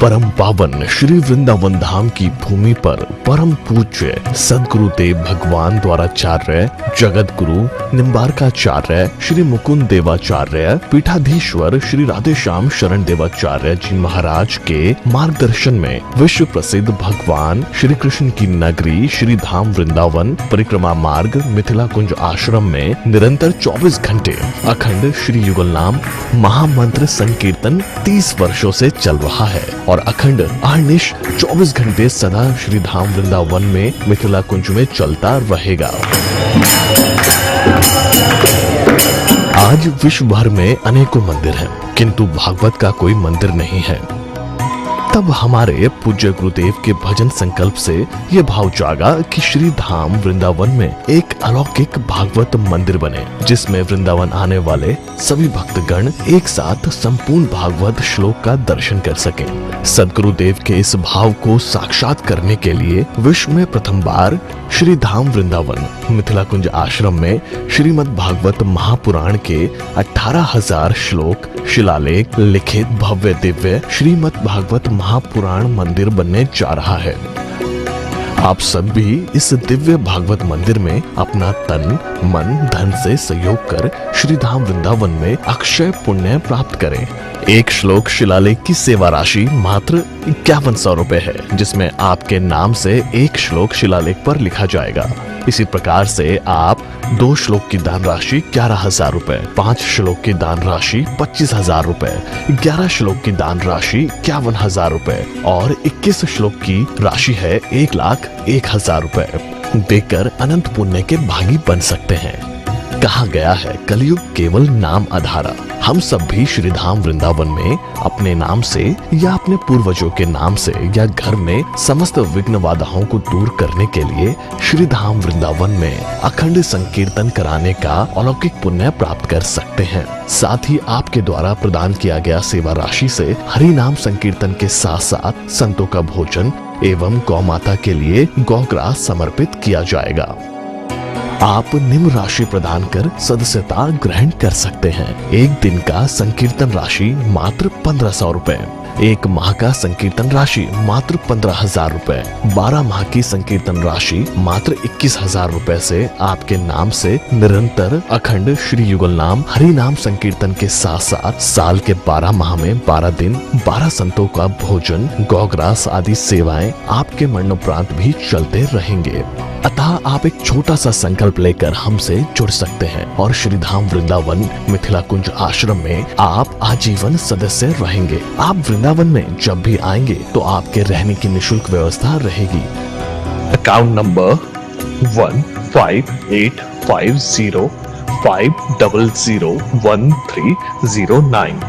परम पावन श्री वृंदावन धाम की भूमि पर परम पूज्य सदगुरुदेव भगवान द्वाराचार्य जगत गुरु निम्बारकाचार्य श्री मुकुंद देवाचार्य पीठाधीश्वर श्री राधेश्याम शरण देवाचार्य जी महाराज के मार्गदर्शन में विश्व प्रसिद्ध भगवान श्री कृष्ण की नगरी श्री धाम वृंदावन परिक्रमा मार्ग मिथिला कुंज आश्रम में निरंतर 24 घंटे अखंड श्री युगल नाम महामंत्र संकीर्तन 30 वर्षों से चल रहा है और अखंड अहर्निश 24 घंटे सदा श्री धाम वृंदावन में मिथिला कुंज में चलता रहेगा। आज विश्व भर में अनेकों मंदिर हैं, किंतु भागवत का कोई मंदिर नहीं है। तब हमारे पूज्य गुरुदेव के भजन संकल्प से ये भाव जागा कि श्री धाम वृंदावन में एक अलौकिक भागवत मंदिर बने, जिसमें वृंदावन आने वाले सभी भक्तगण एक साथ संपूर्ण भागवत श्लोक का दर्शन कर सकें। सदगुरुदेव के इस भाव को साक्षात करने के लिए विश्व में प्रथम बार श्री धाम वृंदावन मिथिला कुंज आश्रम में श्रीमद् भागवत महापुराण के 18,000 श्लोक शिलालेख लिखित भव्य दिव्य श्रीमद् भागवत महापुराण मंदिर बनने जा रहा है। आप सब भी इस दिव्य भागवत मंदिर में अपना तन मन धन से सहयोग कर श्री धाम वृंदावन में अक्षय पुण्य प्राप्त करें। एक श्लोक शिलालेख की सेवा राशि मात्र 5100 रुपए है, जिसमें आपके नाम से एक श्लोक शिलालेख पर लिखा जाएगा। इसी प्रकार से आप 2 श्लोक की दान राशि 11,000 रुपए, 5 श्लोक की दान राशि 25,000 रुपए, 11 श्लोक की दान राशि 51,000 रुपए और 21 श्लोक की राशि है 1,01,000 रुपए देकर अनंत पुण्य के भागी बन सकते हैं। कहा गया है कलयुग केवल नाम आधारा। हम सब भी श्री धाम वृंदावन में अपने नाम से या अपने पूर्वजों के नाम से या घर में समस्त विघ्न बाधाओं को दूर करने के लिए श्री धाम वृंदावन में अखंड संकीर्तन कराने का अलौकिक पुण्य प्राप्त कर सकते हैं। साथ ही आपके द्वारा प्रदान किया गया सेवा राशि से हरि नाम संकीर्तन के साथ साथ संतों का भोजन एवं गौ माता के लिए गौग्रास समर्पित किया जाएगा। आप निम्न राशि प्रदान कर सदस्यता ग्रहण कर सकते हैं। एक दिन का संकीर्तन राशि मात्र 1,500 रुपए, एक माह का संकीर्तन राशि मात्र 15,000 रुपए, 12 माह की संकीर्तन राशि मात्र 21,000 रुपए से आपके नाम से निरंतर अखंड श्री युगल नाम हरि नाम संकीर्तन के साथ साथ साल के 12 माह में 12 दिन 12 संतों का भोजन गौग्रास आदि सेवाएं आपके मरणोपरांत भी चलते रहेंगे। अतः आप एक छोटा सा संकल्प लेकर हमसे जुड़ सकते हैं और श्री धाम वृंदावन मिथिला कुंज आश्रम में आप आजीवन सदस्य रहेंगे। आप वृंदावन में जब भी आएंगे तो आपके रहने की निशुल्क व्यवस्था रहेगी। Account number 155850501309।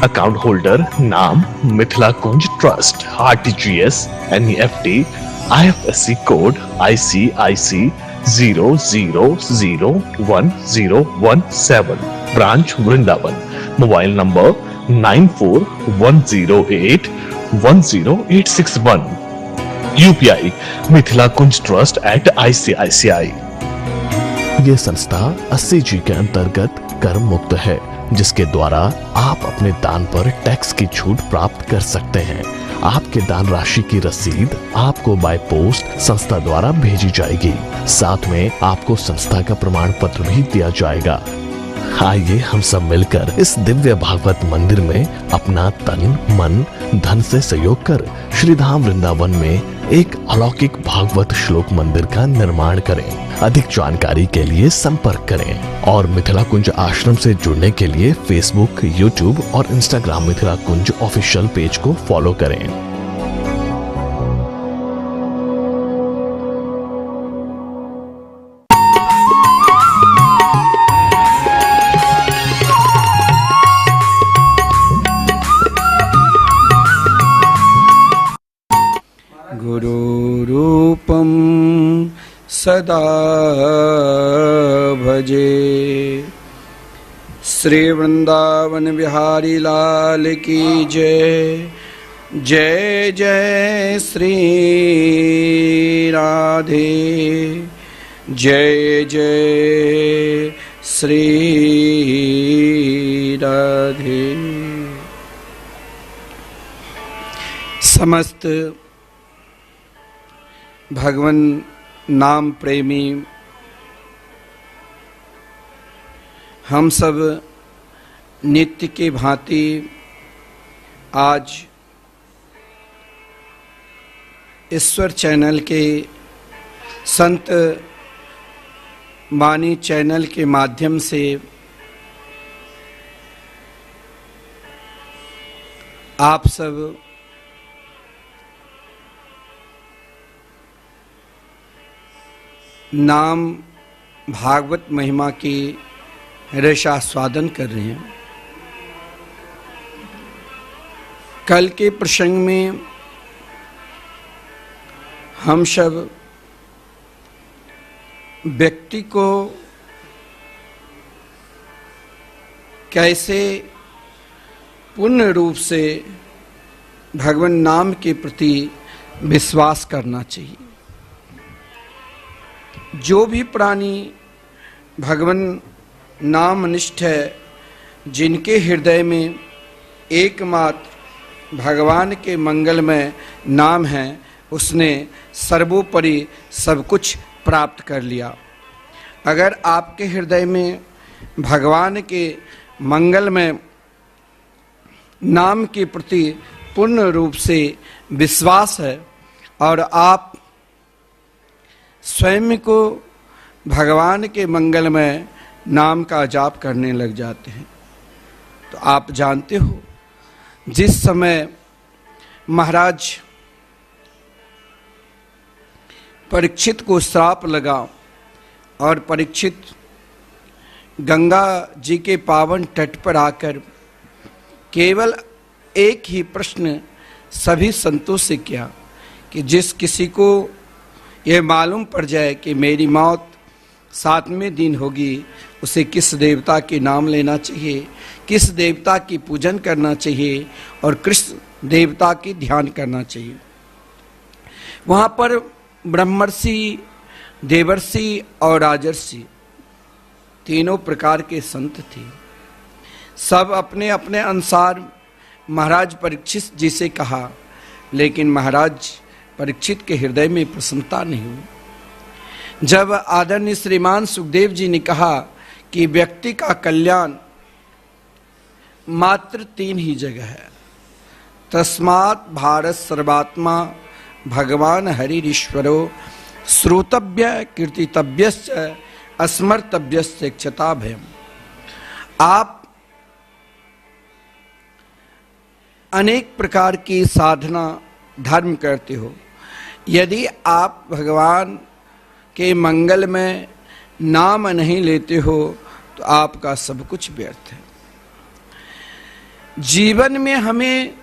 अकाउंट होल्डर नाम Mithila Kunj trust, RTGS, NEFT, IFSC code ICIC 00010117, branch Vrindavan. Mobile number 9410810861। UPI Mithila Kunj trust @ICICI। ये संस्था 80G के अंतर्गत कर मुक्त है, जिसके द्वारा आप अपने दान पर टैक्स की छूट प्राप्त कर सकते हैं। आपके दान राशि की रसीद आपको बाय पोस्ट संस्था द्वारा भेजी जाएगी। साथ में आपको संस्था का प्रमाण पत्र भी दिया जाएगा। आइए हम सब मिलकर इस दिव्य भागवत मंदिर में अपना तन मन धन से सहयोग कर श्री धाम वृंदावन में एक अलौकिक भागवत श्लोक मंदिर का निर्माण करें। अधिक जानकारी के लिए संपर्क करें और मिथिला कुंज आश्रम से जुड़ने के लिए फेसबुक, यूट्यूब और इंस्टाग्राम मिथिला कुंज ऑफिशियल पेज को फॉलो करें। गुरुरूपं सदा भजे। श्री वृंदावन बिहारी लाल की जय। जय जय श्री राधे, जय जय श्री राधे। समस्त भगवान नाम प्रेमी हम सब नित्य के भांति आज ईश्वर चैनल के संत वाणी चैनल के माध्यम से आप सब नाम भागवत महिमा की रसास्वादन कर रहे हैं। कल के प्रसंग में हम सब व्यक्ति को कैसे पूर्ण रूप से भगवान नाम के प्रति विश्वास करना चाहिए। जो भी प्राणी भगवान नामनिष्ठ है, जिनके हृदय में एकमात्र भगवान के मंगलमय नाम है, उसने सर्वोपरि सब कुछ प्राप्त कर लिया। अगर आपके हृदय में भगवान के मंगलमय नाम के प्रति पूर्ण रूप से विश्वास है और आप स्वयं को भगवान के मंगलमय नाम का जाप करने लग जाते हैं, तो आप जानते हो जिस समय महाराज परीक्षित को श्राप लगा और परीक्षित गंगा जी के पावन तट पर आकर केवल एक ही प्रश्न सभी संतों से किया कि जिस किसी को यह मालूम पड़ जाए कि मेरी मौत 7वें दिन होगी, उसे किस देवता के नाम लेना चाहिए, किस देवता की पूजन करना चाहिए और किस देवता की ध्यान करना चाहिए। वहाँ पर ब्रह्मर्षि, देवर्षि और राजर्षि तीनों प्रकार के संत थे। सब अपने अपने अनुसार महाराज परीक्षित जी से कहा, लेकिन महाराज परीक्षित के हृदय में प्रसन्नता नहीं हुई। जब आदरणीय श्रीमान सुखदेव जी ने कहा कि व्यक्ति का कल्याण मात्र 3 ही जगह है, तस्मात् भारत सर्वात्मा भगवान हरिरीश्वरो श्रोतव्य कीर्तितव्यश्च अस्मर्तव्यश्च इच्छता भयम्। आप अनेक प्रकार की साधना धर्म करते हो, यदि आप भगवान के मंगल में नाम नहीं लेते हो तो आपका सब कुछ व्यर्थ है। जीवन में हमें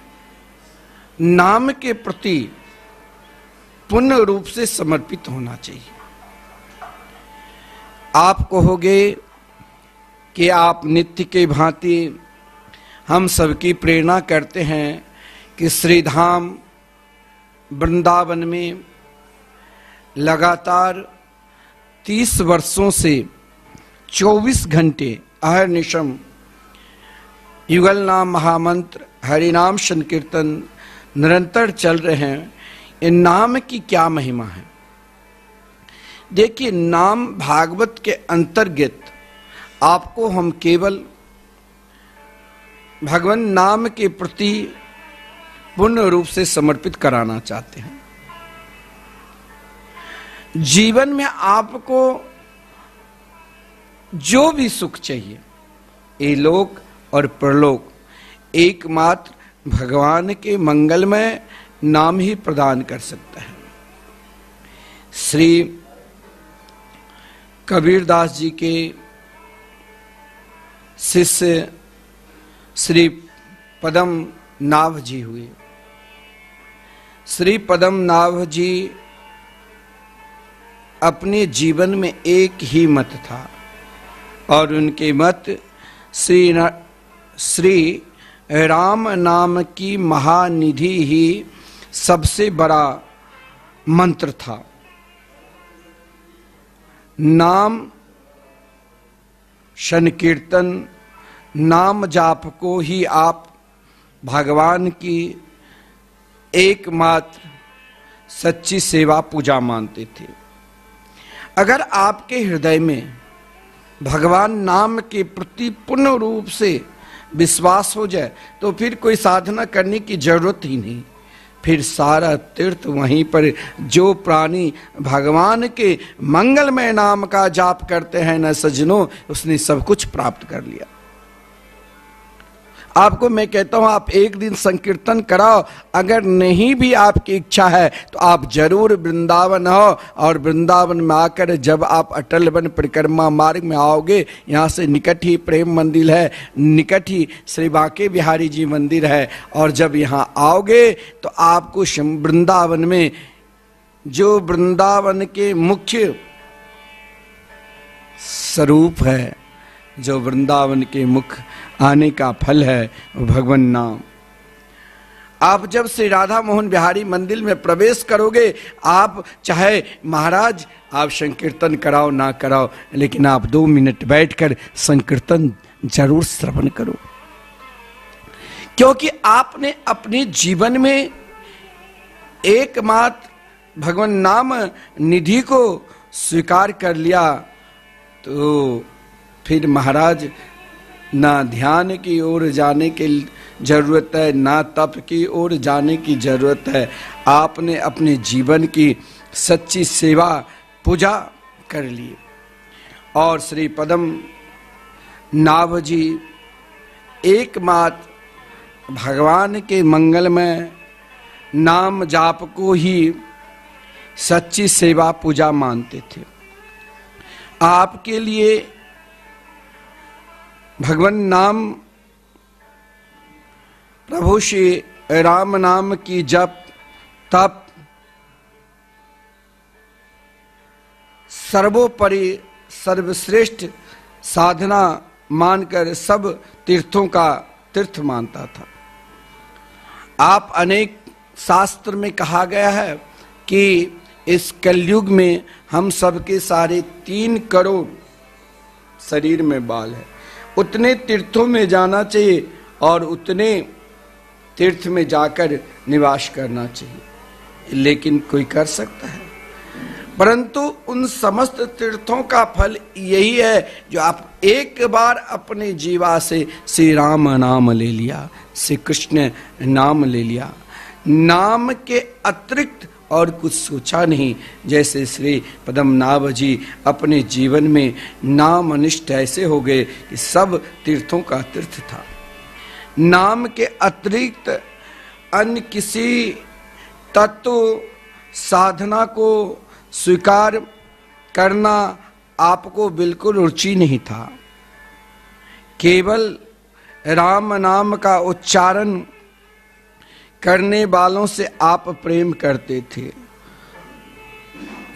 नाम के प्रति पूर्ण रूप से समर्पित होना चाहिए। आप कहोगे कि आप नित्य के भांति हम सबकी प्रेरणा करते हैं कि श्रीधाम वृंदावन में लगातार 30 वर्षों से 24 घंटे अहर्निशम युगल नाम महामंत्र हरिनाम संकीर्तन निरंतर चल रहे हैं। इन नाम की क्या महिमा है। देखिए, नाम भागवत के अंतर्गत आपको हम केवल भगवान नाम के प्रति पूर्ण रूप से समर्पित कराना चाहते हैं। जीवन में आपको जो भी सुख चाहिए, ये लोक और परलोक एकमात्र भगवान के मंगलमय नाम ही प्रदान कर सकता है। श्री कबीरदास जी के शिष्य श्री पदम नाभ जी हुए। श्री पदम नाभ जी अपने जीवन में एक ही मत था और उनके मत श्री राम नाम की महानिधि ही सबसे बड़ा मंत्र था। नाम संकीर्तन, नाम जाप को ही आप भगवान की एकमात्र सच्ची सेवा पूजा मानते थे। अगर आपके हृदय में भगवान नाम के प्रति पूर्ण रूप से विश्वास हो जाए तो फिर कोई साधना करने की जरूरत ही नहीं। फिर सारा तीर्थ वहीं पर, जो प्राणी भगवान के मंगलमय नाम का जाप करते हैं न सज्जनों, उसने सब कुछ प्राप्त कर लिया। आपको मैं कहता हूं, आप एक दिन संकीर्तन कराओ, अगर नहीं भी आपकी इच्छा है तो आप जरूर वृंदावन आओ, और वृंदावन में आकर जब आप अटल वन परिक्रमा मार्ग में आओगे, यहाँ से निकट ही प्रेम मंदिर है, निकट ही श्री बांके बिहारी जी मंदिर है, और जब यहाँ आओगे तो आपको वृंदावन में, जो वृंदावन के मुख्य स्वरूप है, जो वृंदावन के मुख आने का फल है, वो भगवान नाम। आप जब श्री राधा मोहन बिहारी मंदिर में प्रवेश करोगे, आप चाहे महाराज आप संकीर्तन कराओ ना कराओ, लेकिन आप 2 मिनट बैठकर संकीर्तन जरूर श्रवण करो, क्योंकि आपने अपने जीवन में एकमात्र भगवान नाम निधि को स्वीकार कर लिया, तो फिर महाराज ना ध्यान की ओर जाने की जरूरत है, ना तप की ओर जाने की जरूरत है। आपने अपने जीवन की सच्ची सेवा पूजा कर ली, और श्री पदम नाभ जी एकमात्र भगवान के मंगलमय नाम जाप को ही सच्ची सेवा पूजा मानते थे। आपके लिए भगवान नाम, प्रभु श्री राम नाम की जप, तप सर्वोपरि सर्वश्रेष्ठ साधना मानकर सब तीर्थों का तीर्थ मानता था। आप अनेक शास्त्र में कहा गया है कि इस कलयुग में हम सबके सारे 3 करोड़ शरीर में बाल है, उतने तीर्थों में जाना चाहिए और उतने तीर्थ में जाकर निवास करना चाहिए, लेकिन कोई कर सकता है? परंतु उन समस्त तीर्थों का फल यही है जो आप एक बार अपने जीवा से श्री राम नाम ले लिया, श्री कृष्ण नाम ले लिया, नाम के अतिरिक्त और कुछ सोचा नहीं। जैसे श्री पद्मनाभ जी अपने जीवन में नाम अनिष्ठ ऐसे हो गए कि सब तीर्थों का तीर्थ था। नाम के अतिरिक्त अन्य किसी तत्व साधना को स्वीकार करना आपको बिल्कुल रुचि नहीं था। केवल राम नाम का उच्चारण करने वालों से आप प्रेम करते थे।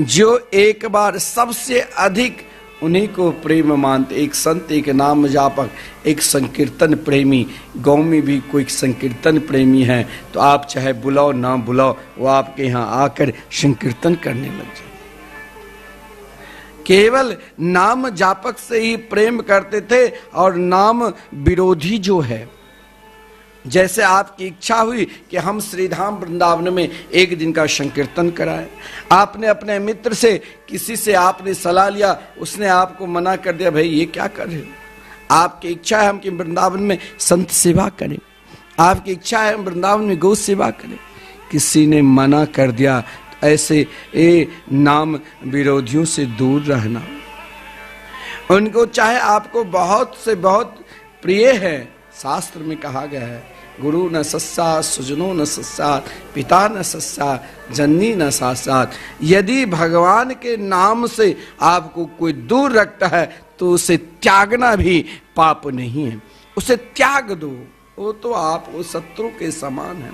जो एक बार सबसे अधिक उन्हीं को प्रेम मानते। एक संत, एक नाम जापक, एक संकीर्तन प्रेमी। गांव में भी कोई संकीर्तन प्रेमी है तो आप चाहे बुलाओ ना बुलाओ, वो आपके यहाँ आकर संकीर्तन करने लग जाए। केवल नाम जापक से ही प्रेम करते थे। और नाम विरोधी जो है, जैसे आपकी इच्छा हुई कि हम श्रीधाम वृंदावन में एक दिन का संकीर्तन कराएं, आपने अपने मित्र से किसी से आपने सलाह लिया, उसने आपको मना कर दिया, भाई ये क्या कर रहे हो, आपकी इच्छा है हम कि वृंदावन में संत सेवा करें, आपकी इच्छा है हम वृंदावन में गौ सेवा करें, किसी ने मना कर दिया, तो ऐसे नाम विरोधियों से दूर रहना। उनको चाहे आपको बहुत से बहुत प्रिय है, शास्त्र में कहा गया है, गुरु न सत्सात, सुजनो न सत्सात, पिता न सत्सात, जननी न सासात। यदि भगवान के नाम से आपको कोई दूर रखता है तो उसे त्यागना भी पाप नहीं है, उसे त्याग दो, वो तो आप वो शत्रु के समान है।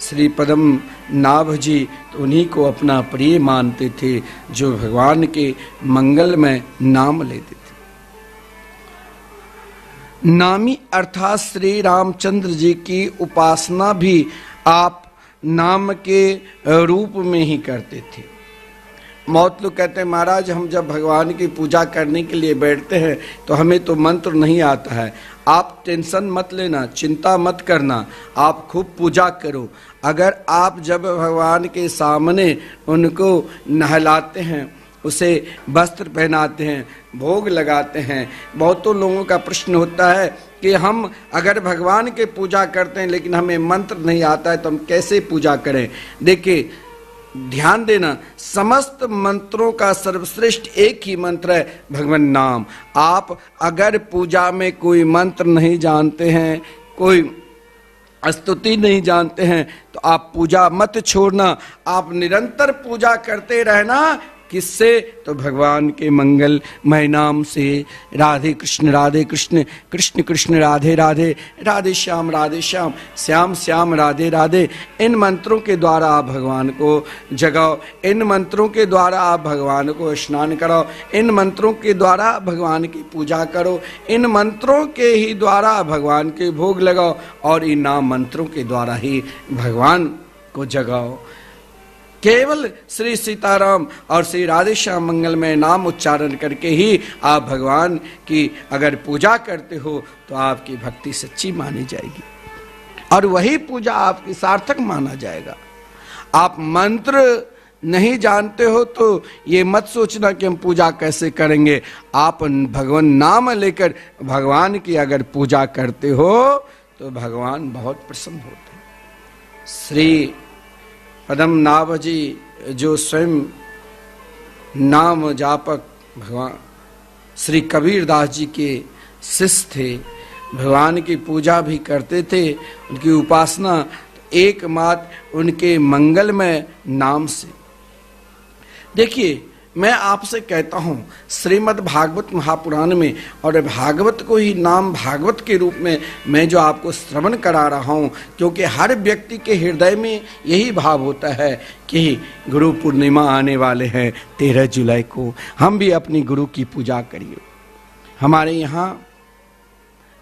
श्री पद्म नाभ जी तो उन्हीं को अपना प्रिय मानते थे जो भगवान के मंगलमय नाम लेते थे। नामी अर्थात श्री रामचंद्र जी की उपासना भी आप नाम के रूप में ही करते थे। बहुत लोग कहते हैं महाराज हम जब भगवान की पूजा करने के लिए बैठते हैं तो हमें तो मंत्र नहीं आता है। आप टेंशन मत लेना, चिंता मत करना, आप खूब पूजा करो। अगर आप जब भगवान के सामने उनको नहलाते हैं, उसे वस्त्र पहनाते हैं, भोग लगाते हैं। बहुतों लोगों का प्रश्न होता है कि हम अगर भगवान के पूजा करते हैं लेकिन हमें मंत्र नहीं आता है तो हम कैसे पूजा करें। देखिए ध्यान देना, समस्त मंत्रों का सर्वश्रेष्ठ एक ही मंत्र है, भगवान नाम। आप अगर पूजा में कोई मंत्र नहीं जानते हैं, कोई स्तुति नहीं जानते हैं, तो आप पूजा मत छोड़ना, आप निरंतर पूजा करते रहना। किससे? तो भगवान के मंगलमय नाम से। राधे कृष्ण कृष्ण कृष्ण राधे राधे, राधे श्याम श्याम श्याम राधे राधे। इन मंत्रों के द्वारा आप भगवान को जगाओ, इन मंत्रों के द्वारा आप भगवान को स्नान कराओ, इन मंत्रों के द्वारा भगवान की पूजा करो, इन मंत्रों के ही द्वारा भगवान के भोग लगाओ और इन नाम मंत्रों के द्वारा ही भगवान को जगाओ। केवल श्री सीताराम और श्री राधे श्याम मंगलमय नाम उच्चारण करके ही आप भगवान की अगर पूजा करते हो तो आपकी भक्ति सच्ची मानी जाएगी और वही पूजा आपकी सार्थक माना जाएगा। आप मंत्र नहीं जानते हो तो ये मत सोचना कि हम पूजा कैसे करेंगे। आप भगवान नाम लेकर भगवान की अगर पूजा करते हो तो भगवान बहुत प्रसन्न होते हैं। श्री पदम नाभ जी जो स्वयं नाम जापक भगवान श्री कबीर दास जी के शिष्य थे, भगवान की पूजा भी करते थे, उनकी उपासना एकमात्र उनके मंगलमय नाम से। देखिए मैं आपसे कहता हूँ श्रीमद् भागवत महापुराण में और भागवत को ही नाम भागवत के रूप में मैं जो आपको श्रवण करा रहा हूँ, क्योंकि हर व्यक्ति के हृदय में यही भाव होता है कि गुरु पूर्णिमा आने वाले हैं 13 जुलाई को, हम भी अपनी गुरु की पूजा करिए। हमारे यहाँ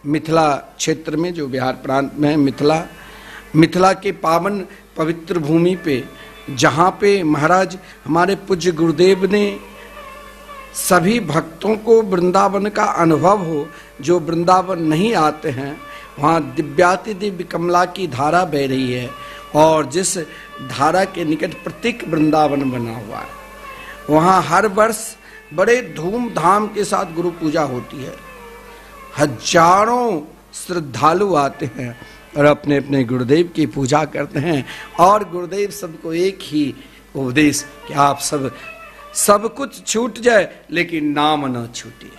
मिथिला क्षेत्र में जो बिहार प्रांत में है, मिथिला के पावन पवित्र भूमि पे जहाँ पे महाराज हमारे पूज्य गुरुदेव ने सभी भक्तों को वृंदावन का अनुभव हो, जो वृंदावन नहीं आते हैं, वहाँ दिव्याति दिव्य कमला की धारा बह रही है और जिस धारा के निकट प्रतीक वृंदावन बना हुआ है, वहाँ हर वर्ष बड़े धूमधाम के साथ गुरु पूजा होती है। हजारों श्रद्धालु आते हैं और अपने अपने गुरुदेव की पूजा करते हैं और गुरुदेव सबको एक ही उपदेश कि आप सब कुछ छूट जाए लेकिन नाम न छूटे।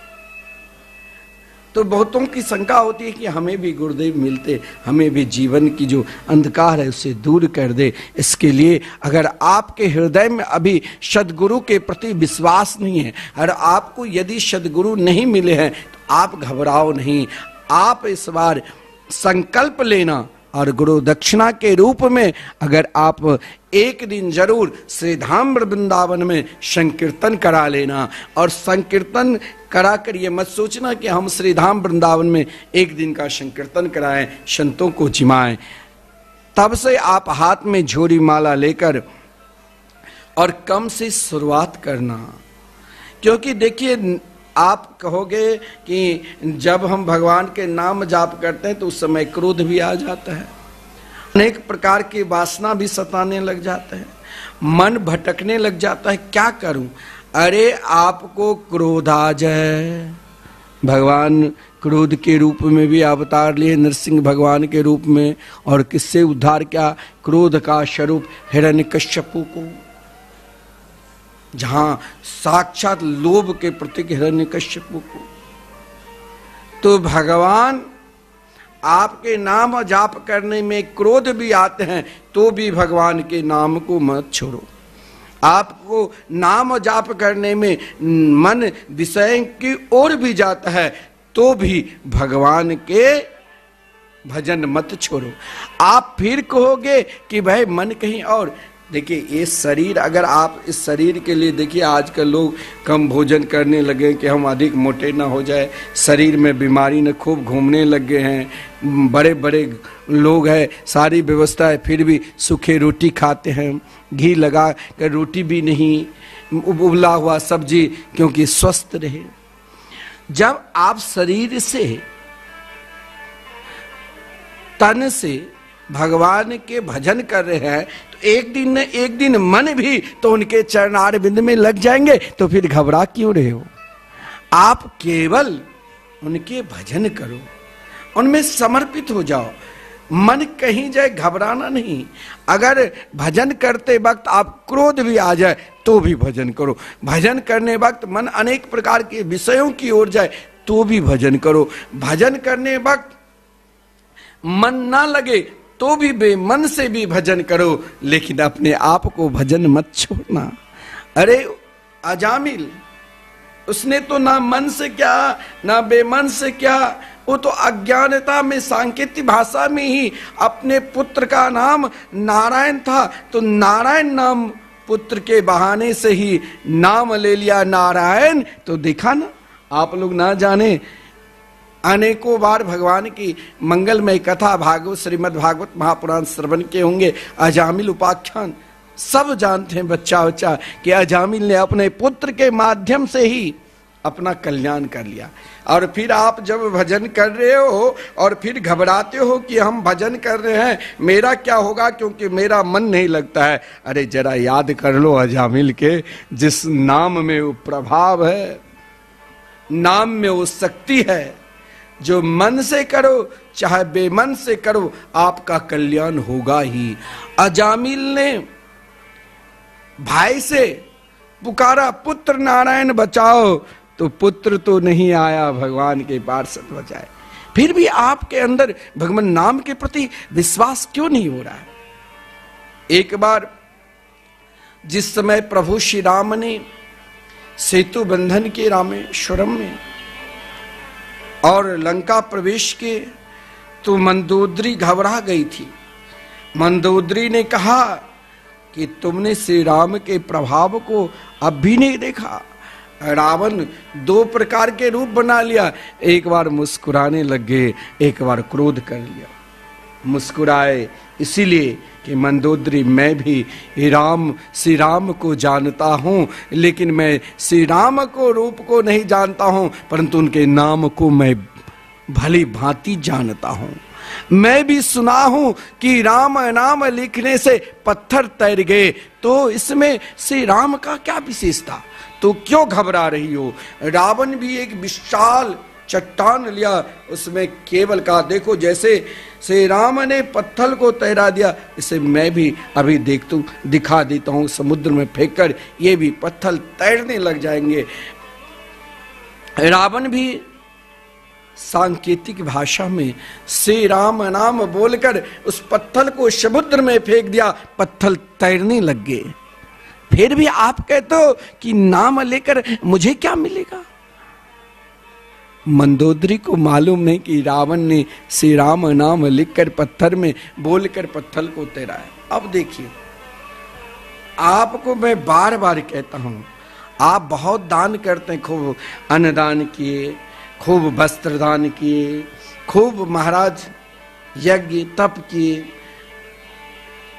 तो बहुतों की शंका होती है कि हमें भी गुरुदेव मिलते, हमें भी जीवन की जो अंधकार है उसे दूर कर दे। इसके लिए अगर आपके हृदय में अभी सद्गुरु के प्रति विश्वास नहीं है और आपको यदि सद्गुरु नहीं मिले हैं तो आप घबराओ नहीं। आप इस बार संकल्प लेना और गुरु दक्षिणा के रूप में अगर आप एक दिन जरूर श्री धाम वृंदावन में संकीर्तन करा लेना और संकीर्तन करा कर ये मत सोचना कि हम श्री धाम वृंदावन में एक दिन का संकीर्तन कराएं, संतों को जिमाएं। तब से आप हाथ में झोरी माला लेकर और कम से शुरुआत करना, क्योंकि देखिए आप कहोगे कि जब हम भगवान के नाम जाप करते हैं तो उस समय क्रोध भी आ जाता है, अनेक प्रकार की वासना भी सताने लग जाते हैं, मन भटकने लग जाता है। क्या करूं? अरे आपको क्रोध आ जाए, भगवान क्रोध के रूप में भी अवतार लिए नरसिंह भगवान के रूप में, और किससे उद्धार किया? क्रोध का स्वरूप हिरण्यकश्यपु को, जहां साक्षात लोभ के प्रतीक हिरण्यकश्यपु को। तो भगवान आपके नाम जाप करने में क्रोध भी आते हैं तो भी भगवान के नाम को मत छोड़ो। आपको नाम जाप करने में मन विषय की ओर भी जाता है तो भी भगवान के भजन मत छोड़ो। आप फिर कहोगे कि भाई मन कहीं और, देखिए ये शरीर, अगर आप इस शरीर के लिए देखिए, आजकल लोग कम भोजन करने लगे कि हम अधिक मोटे ना हो जाए, शरीर में बीमारी न खूब घूमने लग गए हैं। बड़े बड़े लोग हैं, सारी व्यवस्था है, फिर भी सूखे रोटी खाते हैं, घी लगा कर रोटी भी नहीं, उबला हुआ सब्जी, क्योंकि स्वस्थ रहे। जब आप शरीर से, तन से भगवान के भजन कर रहे हैं तो एक दिन न एक दिन मन भी तो उनके चरणार बिंद में लग जाएंगे, तो फिर घबरा क्यों रहे हो? आप केवल उनके भजन करो, उनमें समर्पित हो जाओ, मन कहीं जाए, घबराना नहीं। अगर भजन करते वक्त आप क्रोध भी आ जाए तो भी भजन करो, भजन करने वक्त मन अनेक प्रकार के विषयों की ओर जाए तो भी भजन करो, भजन करने वक्त मन ना लगे तो भी बेमन से भी भजन करो, लेकिन अपने आप को भजन मत छोड़ना। अरे अजामिल, उसने तो ना मन से क्या ना बेमन से क्या, वो तो अज्ञानता में सांकेतिक भाषा में ही अपने पुत्र का नाम नारायण था, तो नारायण नाम पुत्र के बहाने से ही नाम ले लिया नारायण। तो देखा ना, आप लोग ना जाने अनेकों बार भगवान की मंगलमय कथा भागवत, श्रीमद् भागवत महापुराण श्रवण के होंगे। अजामिल उपाख्यान सब जानते हैं बच्चा बच्चा कि अजामिल ने अपने पुत्र के माध्यम से ही अपना कल्याण कर लिया। और फिर आप जब भजन कर रहे हो और फिर घबराते हो कि हम भजन कर रहे हैं, मेरा क्या होगा क्योंकि मेरा मन नहीं लगता है। अरे जरा याद कर लो अजामिल के, जिस नाम में वो प्रभाव है, नाम में वो शक्ति है, जो मन से करो चाहे बेमन से करो आपका कल्याण होगा ही। अजामिल ने भाई से पुकारा, पुत्र नारायण बचाओ, तो पुत्र तो नहीं आया, भगवान के पार्षद बचाए। फिर भी आपके अंदर भगवान नाम के प्रति विश्वास क्यों नहीं हो रहा है? एक बार जिस समय प्रभु श्री राम ने सेतु बंधन के रामेश्वरम में और लंका प्रवेश के, तो मंदोदरी घबरा गई थी। मंदोदरी ने कहा कि तुमने श्री राम के प्रभाव को अब भी नहीं देखा। रावण दो प्रकार के रूप बना लिया, एक बार मुस्कुराने लग गए, एक बार क्रोध कर लिया। मुस्कुराए इसीलिए कि मंदोदरी, मैं भी श्री राम को जानता हूं, लेकिन मैं श्री राम को रूप को नहीं जानता हूं, परंतु उनके नाम को मैं भली भांति जानता हूं। मैं भी सुना हूं कि राम नाम लिखने से पत्थर तैर गए, तो इसमें श्री राम का क्या विशेषता, तो क्यों घबरा रही हो? रावण भी एक विशाल चट्टान लिया, उसमें केवल कहा, देखो जैसे श्री राम ने पत्थर को तैरा दिया, इसे मैं भी अभी दिखा देता हूं, समुद्र में फेंककर ये भी पत्थर तैरने लग जाएंगे। रावण भी सांकेतिक भाषा में श्री राम नाम बोलकर उस पत्थर को समुद्र में फेंक दिया, पत्थर तैरने लग गए। फिर भी आप कहते हो कि नाम लेकर मुझे क्या मिलेगा? मंदोदरी को मालूम नहीं कि रावण ने श्री राम नाम लिखकर पत्थर में बोलकर पत्थर को तैराया। अब देखिए, आपको मैं बार बार कहता हूं, आप बहुत दान करते हैं, खूब अन्नदान किए, खूब वस्त्र दान किए, खूब महाराज यज्ञ तप किए,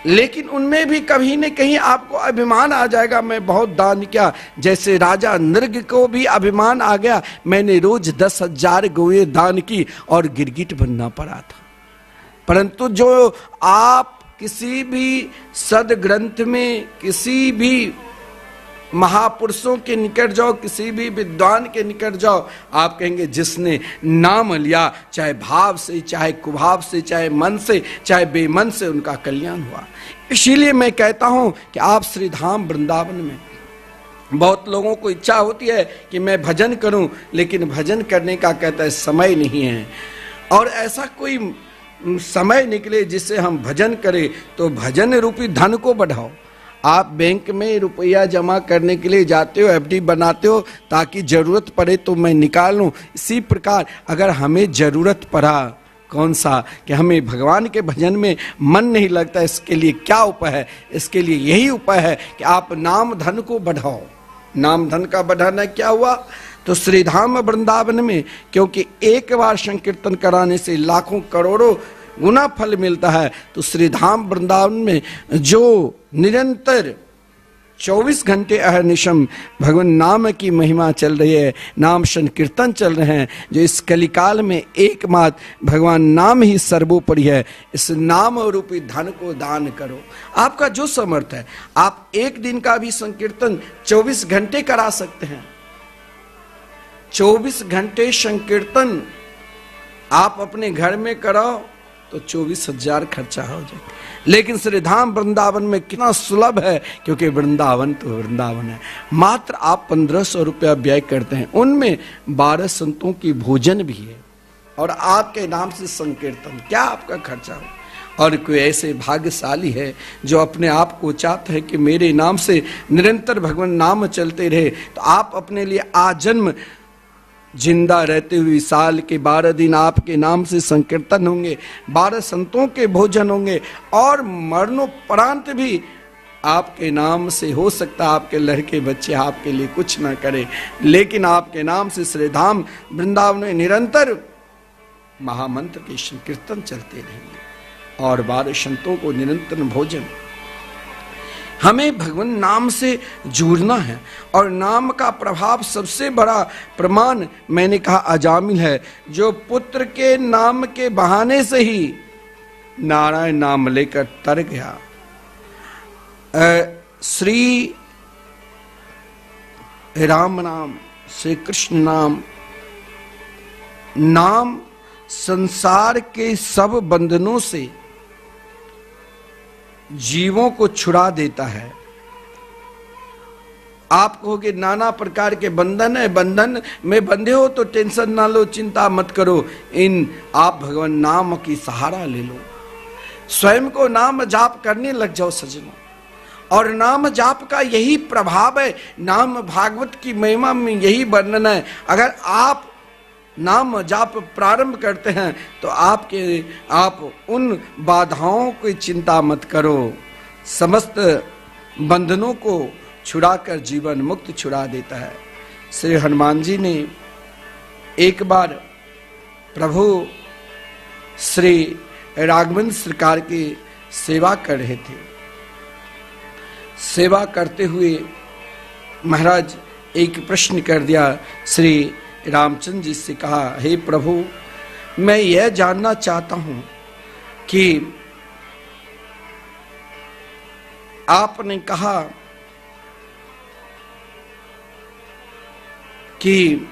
लेकिन उनमें भी कहीं न कहीं आपको अभिमान आ जाएगा, मैं बहुत दान किया। जैसे राजा नृग को भी अभिमान आ गया, मैंने रोज 10,000 गौएं दान की और गिरगिट बनना पड़ा था। परंतु जो आप किसी भी सदग्रंथ में, किसी भी महापुरुषों के निकट जाओ, किसी भी विद्वान के निकट जाओ, आप कहेंगे जिसने नाम लिया, चाहे भाव से, चाहे कुभाव से, चाहे मन से, चाहे बेमन से, उनका कल्याण हुआ। इसीलिए मैं कहता हूं कि आप श्री धाम वृंदावन में, बहुत लोगों को इच्छा होती है कि मैं भजन करूं, लेकिन भजन करने का कहता है समय नहीं है। और ऐसा कोई समय निकले जिससे हम भजन करें, तो भजन रूपी धन को बढ़ाओ। आप बैंक में रुपया जमा करने के लिए जाते हो, एफडी बनाते हो ताकि जरूरत पड़े तो मैं निकाल लूं। इसी प्रकार अगर हमें जरूरत पड़ा कौन सा कि हमें भगवान के भजन में मन नहीं लगता, इसके लिए क्या उपाय है? इसके लिए यही उपाय है कि आप नाम धन को बढ़ाओ। नाम धन का बढ़ाना क्या हुआ? तो श्रीधाम वृंदावन में, क्योंकि एक बार संकीर्तन कराने से लाखों करोड़ों गुना फल मिलता है, तो श्रीधाम वृंदावन में जो निरंतर 24 घंटे अहर्निशम भगवान नाम की महिमा चल रही है, नाम संकीर्तन चल रहे हैं, जो इस कलिकाल में एकमात्र भगवान नाम ही सर्वोपरि है, इस नाम रूपी धन को दान करो। आपका जो समर्थ है, आप एक दिन का भी संकीर्तन 24 घंटे करा सकते हैं। 24 घंटे संकीर्तन आप अपने घर में कराओ तो 24,000 खर्चा हो जाए। लेकिन श्रीधाम वृंदावन में कितना सुलभ है, क्योंकि वृंदावन तो वृंदावन है। मात्र आप 1500 रुपया व्यय करते हैं, उनमें 12 संतों की भोजन भी है और आपके नाम से संकीर्तन, क्या आपका खर्चा हो? और कोई ऐसे भाग्यशाली है जो अपने आप को चाहते हैं कि मेरे नाम से निरंतर भगवान नाम चलते रहे, तो आप अपने लिए आजन्म जिंदा रहते हुए साल के 12 दिन आपके नाम से संकीर्तन होंगे, 12 संतों के भोजन होंगे, और मरणोपरांत भी आपके नाम से हो सकता आपके लड़के बच्चे आपके लिए कुछ ना करे, लेकिन आपके नाम से श्रीधाम वृंदावन में निरंतर महामंत्र के संकीर्तन चलते रहेंगे और 12 संतों को निरंतर भोजन। हमें भगवान नाम से जुड़ना है, और नाम का प्रभाव सबसे बड़ा प्रमाण मैंने कहा अजामिल है, जो पुत्र के नाम के बहाने से ही नारायण नाम लेकर तर गया। श्री राम नाम, श्री कृष्ण नाम, नाम संसार के सब बंधनों से जीवों को छुड़ा देता है। आप कहोगे नाना प्रकार के बंधन है, बंधन में बंधे हो तो टेंशन ना लो, चिंता मत करो, आप भगवान नाम की सहारा ले लो। स्वयं को नाम जाप करने लग जाओ सज्जनों, और नाम जाप का यही प्रभाव है। नाम भागवत की महिमा में यही वर्णन है। अगर आप नाम जाप प्रारंभ करते हैं तो आप उन बाधाओं की चिंता मत करो, समस्त बंधनों को छुड़ाकर जीवन मुक्त छुड़ा देता है। श्री हनुमान जी ने एक बार प्रभु श्री राघवेंद्र सरकार की सेवा कर रहे थे। सेवा करते हुए महाराज एक प्रश्न कर दिया। श्री रामचंद्र जी से कहा, हे प्रभु, मैं यह जानना चाहता हूं कि आपने कहा कि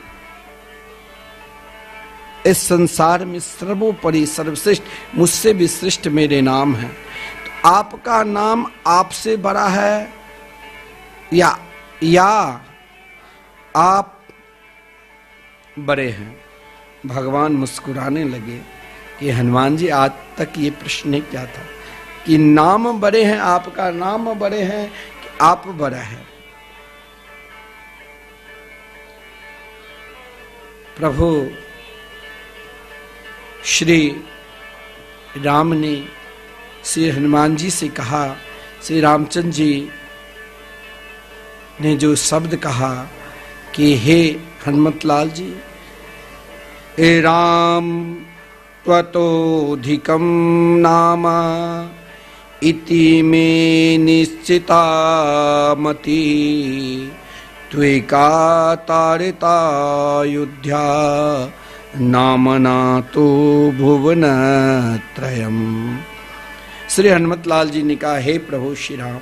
इस संसार में सर्वोपरि सर्वश्रेष्ठ, मुझसे भी श्रेष्ठ मेरे नाम है, तो आपका नाम आपसे बड़ा है या आप बड़े हैं? भगवान मुस्कुराने लगे कि हनुमान जी, आज तक ये प्रश्न क्या था कि नाम बड़े हैं, आपका नाम बड़े हैं कि आप बड़ा है? प्रभु श्री राम ने श्री हनुमान जी से कहा, श्री रामचंद्र जी ने जो शब्द कहा कि हे हनुमतलाल जी, ए राम त्वतोऽधिकं नाम इति मे निश्चिता मति, त्वेका तारिता अयोध्या नामना तो भुवन त्रयम्। श्री हनुमतलाल जी ने कहा, हे प्रभु श्री राम,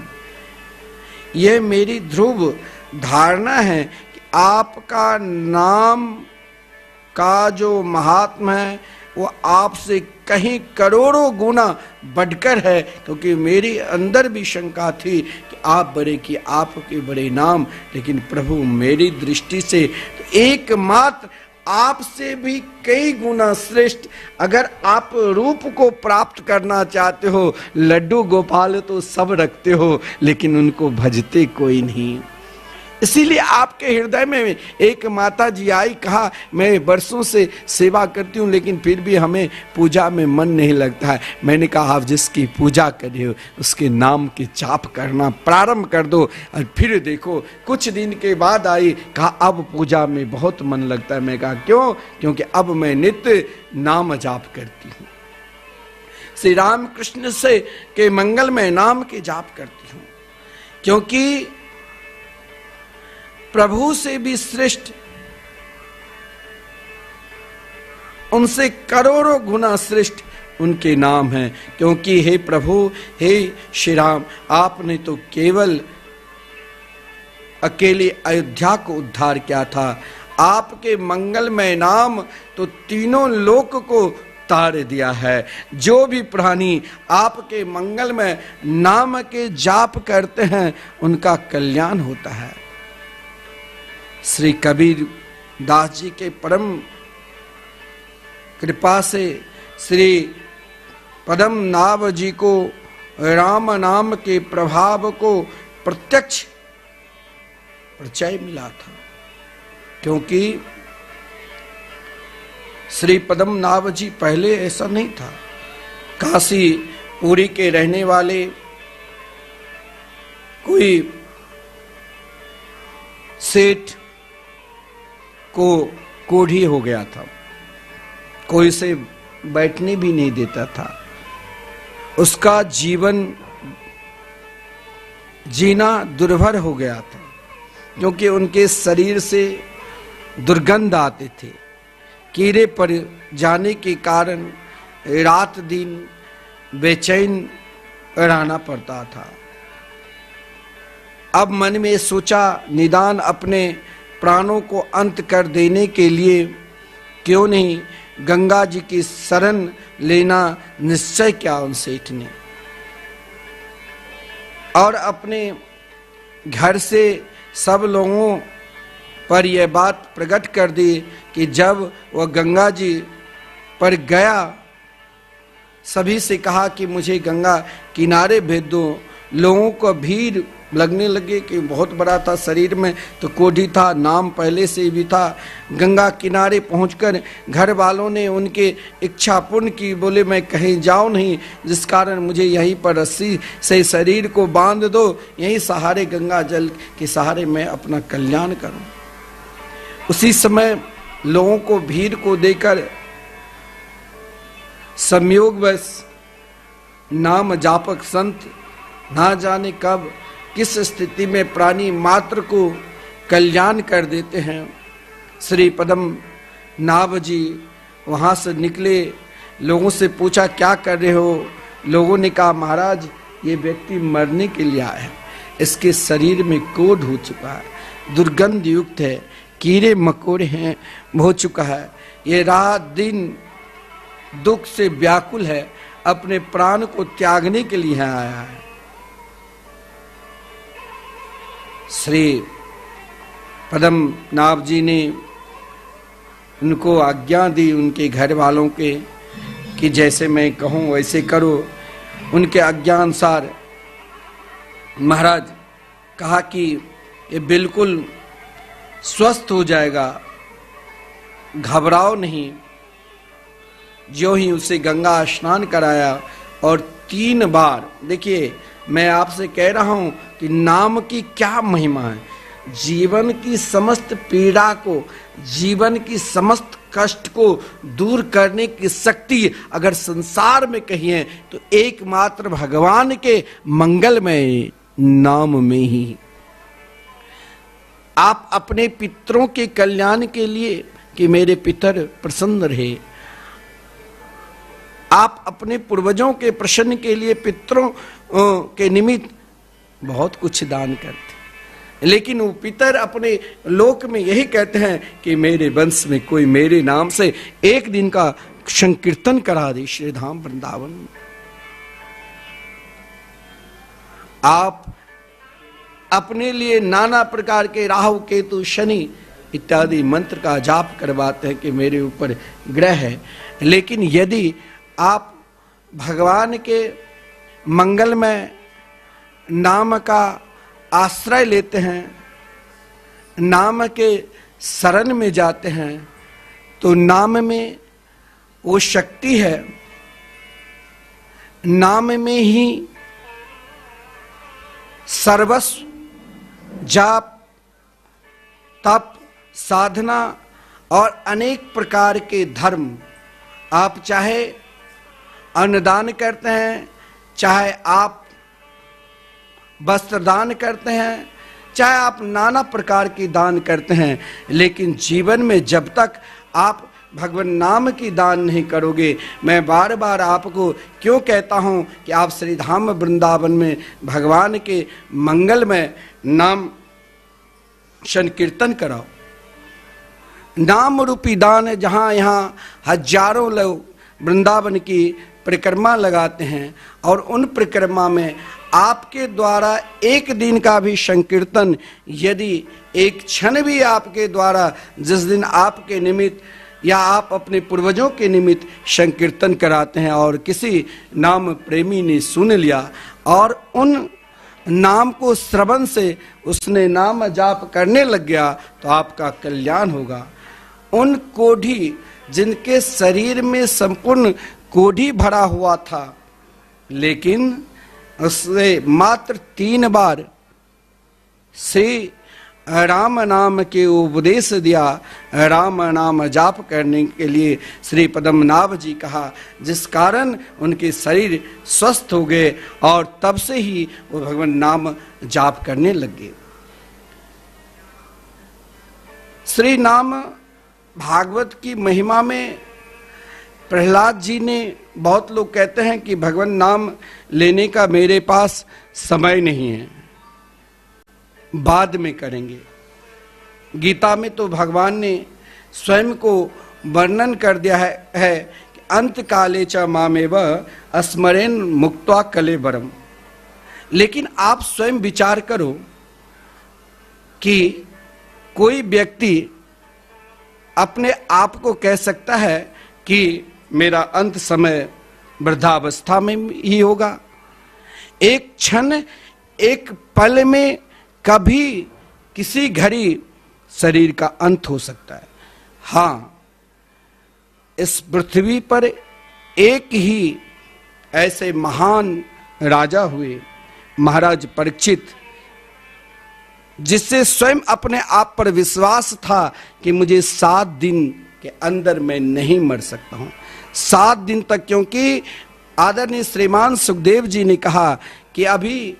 ये मेरी ध्रुव धारणा है कि आपका नाम का जो महात्मा है वो आपसे कहीं करोड़ों गुना बढ़कर है, क्योंकि मेरे अंदर भी शंका थी कि आप बड़े की आपके बड़े नाम, लेकिन प्रभु मेरी दृष्टि से तो एकमात्र आपसे भी कई गुना श्रेष्ठ। अगर आप रूप को प्राप्त करना चाहते हो, लड्डू गोपाल तो सब रखते हो, लेकिन उनको भजते कोई नहीं। इसीलिए आपके हृदय में एक माता जी आई, कहा मैं वर्षों से सेवा करती हूँ लेकिन फिर भी हमें पूजा में मन नहीं लगता है। मैंने कहा आप जिसकी पूजा कर रहे हो उसके नाम की जाप करना प्रारंभ कर दो और फिर देखो। कुछ दिन के बाद आई, कहा अब पूजा में बहुत मन लगता है। मैं कहा क्यों? क्योंकि अब मैं नित्य नाम जाप करती हूँ, श्री राम कृष्ण से के मंगलमय नाम के जाप करती हूँ, क्योंकि प्रभु से भी श्रेष्ठ, उनसे करोड़ों गुना श्रेष्ठ उनके नाम हैं। क्योंकि हे प्रभु, हे श्री राम, आपने तो केवल अकेले अयोध्या को उद्धार किया था, आपके मंगलमय नाम तो तीनों लोक को तार दिया है। जो भी प्राणी आपके मंगलमय नाम के जाप करते हैं उनका कल्याण होता है। श्री कबीर दास जी के परम कृपा से श्री पदम नाभ जी को राम नाम के प्रभाव को प्रत्यक्ष परिचय मिला था। क्योंकि श्री पदम नाभ जी पहले ऐसा नहीं था। काशी पुरी के रहने वाले कोई सेठ को कोढ़ी हो गया था, कोई से बैठने भी नहीं देता था, उसका जीवन जीना दुर्भर हो गया था, क्योंकि उनके शरीर से दुर्गंध आते थे। कीड़े पड़ जाने के कारण रात दिन बेचैन रहना पड़ता था। अब मन में सोचा निदान अपने प्राणों को अंत कर देने के लिए क्यों नहीं गंगा जी की शरण लेना निश्चय किया उन सेठ ने, और अपने घर से सब लोगों पर यह बात प्रकट कर दी कि जब वह गंगा जी पर गया, सभी से कहा कि मुझे गंगा किनारे भेज दो। लोगों को भीड़ लगने लगे कि बहुत बड़ा था शरीर में, तो कोढ़ी था, नाम पहले से भी था। गंगा किनारे पहुंचकर घर वालों ने उनके इच्छा पूर्ण की, बोले मैं कहीं जाऊं नहीं, जिस कारण मुझे यहीं पर रस्सी से शरीर को बांध दो, यहीं सहारे गंगा जल के सहारे मैं अपना कल्याण करूं। उसी समय लोगों को भीड़ को देकर संयोगवश नाम जापक संत ना जाने कब किस स्थिति में प्राणी मात्र को कल्याण कर देते हैं। श्री पदम नाभ जी वहां से निकले, लोगों से पूछा क्या कर रहे हो? लोगों ने कहा महाराज ये व्यक्ति मरने के लिए आया है, इसके शरीर में कोढ़ हो चुका है, दुर्गंध युक्त है, कीड़े मकोड़े हैं हो चुका है, ये रात दिन दुख से व्याकुल है, अपने प्राण को त्यागने के लिए आया है। श्री पदम नाभ जी ने उनको आज्ञा दी उनके घर वालों के कि जैसे मैं कहूँ वैसे करो। उनके आज्ञा अनुसार महाराज कहा कि ये बिल्कुल स्वस्थ हो जाएगा, घबराओ नहीं। जो ही उसे गंगा स्नान कराया और 3 बार, देखिए मैं आपसे कह रहा हूं कि नाम की क्या महिमा है। जीवन की समस्त पीड़ा को, जीवन की समस्त कष्ट को दूर करने की शक्ति अगर संसार में कही है तो एकमात्र भगवान के मंगलमय नाम में ही। आप अपने पितरों के कल्याण के लिए कि मेरे पितर प्रसन्न रहे, आप अपने पूर्वजों के प्रसन्न के लिए पितरों के निमित्त बहुत कुछ दान करते, लेकिन वो पितर अपने लोक में यही कहते हैं कि मेरे वंश में कोई मेरे नाम से एक दिन का संकीर्तन करा दे श्री धाम वृंदावन में। आप अपने लिए नाना प्रकार के राहु केतु शनि इत्यादि मंत्र का जाप करवाते हैं कि मेरे ऊपर ग्रह है, लेकिन यदि आप भगवान के मंगलमय नाम का आश्रय लेते हैं नाम के शरण में जाते हैं तो नाम में वो शक्ति है, नाम में ही सर्वस्व जाप तप साधना और अनेक प्रकार के धर्म, आप चाहे अन्नदान करते हैं, चाहे आप वस्त्र दान करते हैं, चाहे आप नाना प्रकार की दान करते हैं, लेकिन जीवन में जब तक आप भगवान नाम की दान नहीं करोगे, मैं बार बार आपको क्यों कहता हूं कि आप श्री धाम वृंदावन में भगवान के मंगलमय नाम संकीर्तन कराओ। नाम रूपी दान, जहाँ यहाँ हजारों लोग वृंदावन की परिक्रमा लगाते हैं और उन परिक्रमा में आपके द्वारा एक दिन का भी संकीर्तन, यदि एक क्षण भी आपके द्वारा, जिस दिन आपके निमित्त या आप अपने पूर्वजों के निमित्त संकीर्तन कराते हैं और किसी नाम प्रेमी ने सुन लिया और उन नाम को श्रवण से उसने नाम जाप करने लग गया, तो आपका कल्याण होगा। उन कोढ़ी जिनके शरीर में संपूर्ण कोढ़ी भरा हुआ था, लेकिन उसने मात्र 3 बार श्री राम नाम के उपदेश दिया, राम नाम जाप करने के लिए श्री पद्मनाभ जी कहा, जिस कारण उनके शरीर स्वस्थ हो गए और तब से ही वो भगवान नाम जाप करने लगे। श्री नाम भागवत की महिमा में प्रहलाद जी ने, बहुत लोग कहते हैं कि भगवान नाम लेने का मेरे पास समय नहीं है, बाद में करेंगे। गीता में तो भगवान ने स्वयं को वर्णन कर दिया है कि अंत काले च मामेव स्मरेन मुक्त्वा कलेवरम। लेकिन आप स्वयं विचार करो कि कोई व्यक्ति अपने आप को कह सकता है कि मेरा अंत समय वृद्धावस्था में ही होगा। एक क्षण, एक पल में कभी किसी घड़ी शरीर का अंत हो सकता है। हाँ, इस पृथ्वी पर एक ही ऐसे महान राजा हुए, महाराज परीक्षित, जिससे स्वयं अपने आप पर विश्वास था कि मुझे 7 दिन के अंदर मैं नहीं मर सकता हूं। 7 दिन तक, क्योंकि आदरणीय श्रीमान सुखदेव जी ने कहा कि अभी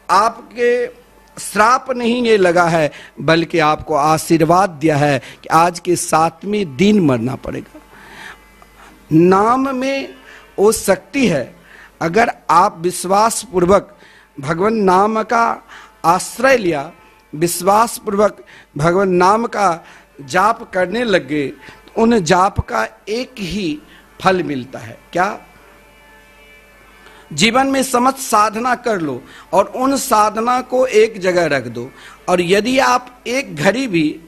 आपके श्राप नहीं ये लगा है, बल्कि आपको आशीर्वाद दिया है कि आज के 7वें दिन मरना पड़ेगा। नाम में वो शक्ति है। अगर आप विश्वास पूर्वक भगवान नाम का आश्रय लिया, विश्वास पूर्वक भगवान नाम का जाप करने लगे, तो उन जाप का एक ही फल मिलता है। क्या? जीवन में समस्त साधना कर लो और उन साधना को एक जगह रख दो, और यदि आप एक घड़ी भी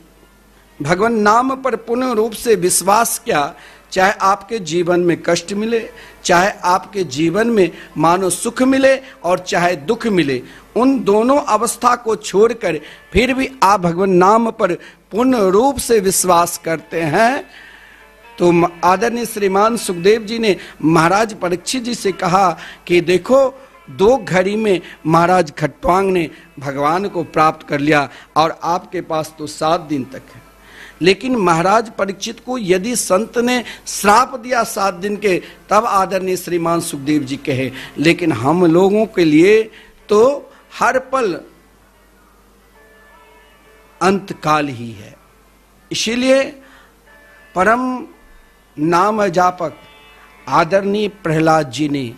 भगवान नाम पर पूर्ण रूप से विश्वास किया, चाहे आपके जीवन में कष्ट मिले, चाहे आपके जीवन में मानो सुख मिले और चाहे दुख मिले, उन दोनों अवस्था को छोड़कर फिर भी आप भगवान नाम पर पूर्ण रूप से विश्वास करते हैं, तो आदरणीय श्रीमान सुखदेव जी ने महाराज परीक्षित जी से कहा कि देखो, 2 घड़ी में महाराज खट्वांग ने भगवान को प्राप्त कर लिया और आपके पास तो 7 दिन तक है। लेकिन महाराज परीक्षित को यदि संत ने श्राप दिया 7 दिन के, तब आदरणीय श्रीमान सुखदेव जी कहे, लेकिन हम लोगों के लिए तो हर पल अंतकाल ही है। इसीलिए परम नाम जापक आदरणीय प्रहलाद जी ने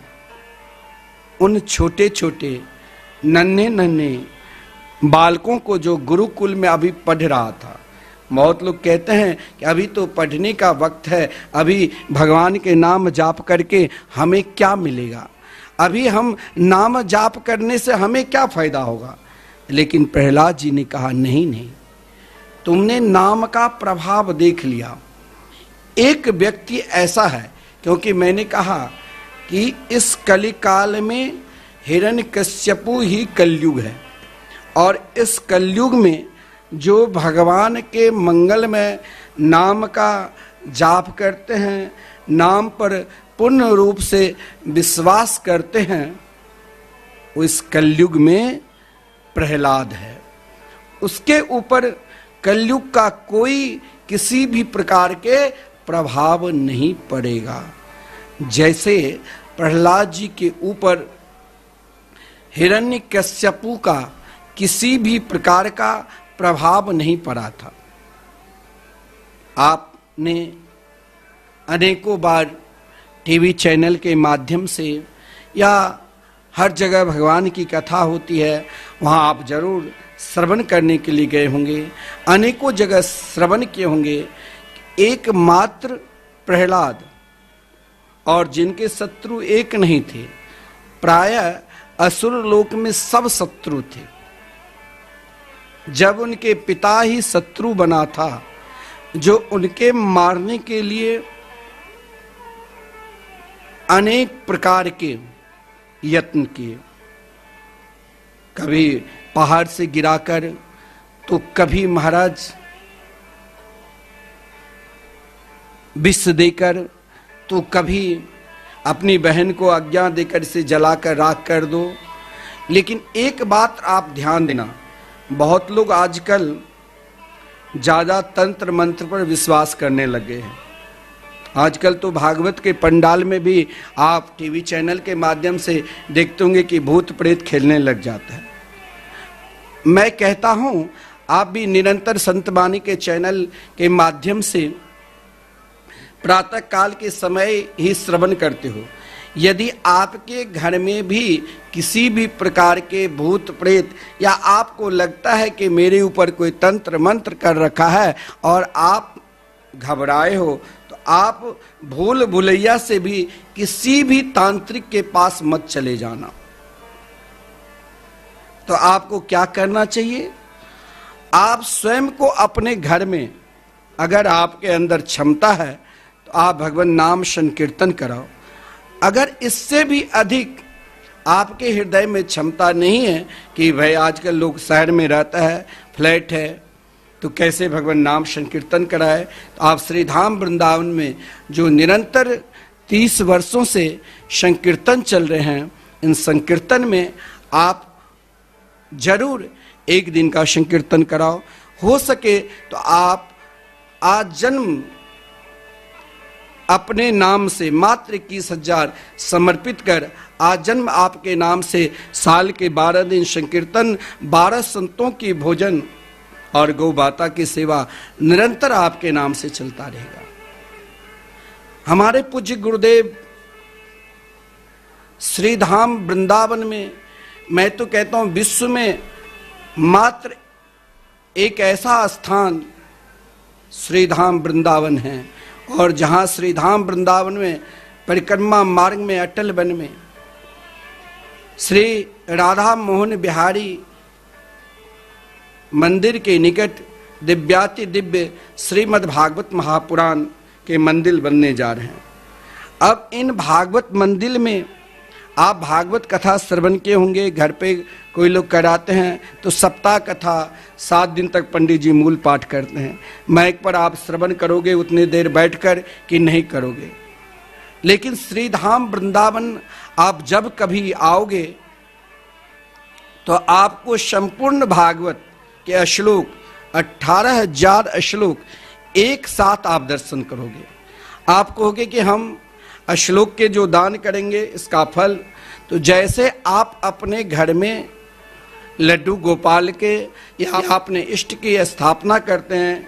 उन छोटे छोटे नन्हे नन्हे बालकों को, जो गुरुकुल में अभी पढ़ रहा था, बहुत लोग कहते हैं कि अभी तो पढ़ने का वक्त है, अभी भगवान के नाम जाप करके हमें क्या मिलेगा, अभी हम नाम जाप करने से हमें क्या फायदा होगा। लेकिन प्रहलाद जी ने कहा, नहीं नहीं, तुमने नाम का प्रभाव देख लिया। एक व्यक्ति ऐसा है, क्योंकि मैंने कहा कि इस कलिकाल में हिरण्यकश्यपु ही कलयुग है, और इस कलयुग में जो भगवान के मंगल में नाम का जाप करते हैं, नाम पर पूर्ण रूप से विश्वास करते हैं, वो इस कलयुग में प्रहलाद है। उसके ऊपर कलयुग का कोई किसी भी प्रकार के प्रभाव नहीं पड़ेगा। जैसे प्रहलाद जी के ऊपर हिरण्यकश्यपु का किसी भी प्रकार का प्रभाव नहीं पड़ा था। आपने अनेकों बार टीवी चैनल के माध्यम से या हर जगह भगवान की कथा होती है, वहाँ आप जरूर श्रवण करने के लिए गए होंगे, अनेकों जगह श्रवण किए होंगे। एकमात्र प्रहलाद और जिनके शत्रु एक नहीं थे, प्रायः असुर लोक में सब शत्रु थे। जब उनके पिता ही शत्रु बना था, जो उनके मारने के लिए अनेक प्रकार के यत्न किए, कभी पहाड़ से गिराकर, तो कभी महाराज विष देकर, तो कभी अपनी बहन को आज्ञा देकर इसे जलाकर राख कर दो। लेकिन एक बात आप ध्यान देना, बहुत लोग आजकल ज्यादा तंत्र मंत्र पर विश्वास करने लगे हैं। आजकल तो भागवत के पंडाल में भी आप टीवी चैनल के माध्यम से देखते होंगे कि भूत प्रेत खेलने लग जाता है। मैं कहता हूं, आप भी निरंतर संतवाणी के चैनल के माध्यम से प्रातः काल के समय ही श्रवण करते हो। यदि आपके घर में भी किसी भी प्रकार के भूत प्रेत, या आपको लगता है कि मेरे ऊपर कोई तंत्र मंत्र कर रखा है और आप घबराए हो, तो आप भूल भुलैया से भी किसी भी तांत्रिक के पास मत चले जाना। तो आपको क्या करना चाहिए? आप स्वयं को अपने घर में, अगर आपके अंदर क्षमता है, तो आप भगवान नाम संकीर्तन कराओ। अगर इससे भी अधिक आपके हृदय में क्षमता नहीं है कि भाई आजकल लोग शहर में रहता है, फ्लैट है, तो कैसे भगवान नाम संकीर्तन कराए, तो आप श्री धाम वृंदावन में जो निरंतर 30 वर्षों से संकीर्तन चल रहे हैं, इन संकीर्तन में आप जरूर एक दिन का संकीर्तन कराओ। हो सके तो आप आज जन्म अपने नाम से मात्र 21,000 समर्पित कर आज जन्म आपके नाम से साल के 12 दिन संकीर्तन, 12 संतों की भोजन और गौ माता की सेवा निरंतर आपके नाम से चलता रहेगा। हमारे पूज्य गुरुदेव श्री धाम वृंदावन में, मैं तो कहता हूं विश्व में मात्र एक ऐसा स्थान श्री धाम वृंदावन है, और जहां श्री धाम वृंदावन में परिक्रमा मार्ग में अटल वन में श्री राधा मोहन बिहारी मंदिर के निकट दिव्याति दिव्य श्रीमद् भागवत महापुराण के मंदिर बनने जा रहे हैं। अब इन भागवत मंदिर में आप भागवत कथा श्रवण किए होंगे, घर पे कोई लोग कराते हैं, तो सप्ताह कथा 7 दिन तक पंडित जी मूल पाठ करते हैं। माइक पर आप श्रवण करोगे उतनी देर बैठकर कि नहीं करोगे। लेकिन श्री धाम वृंदावन आप जब कभी आओगे तो आपको संपूर्ण भागवत के श्लोक 18,000 श्लोक एक साथ आप दर्शन करोगे। आप कहोगे कि हम श्लोक के जो दान करेंगे इसका फल, तो जैसे आप अपने घर में लड्डू गोपाल के या अपने इष्ट की स्थापना करते हैं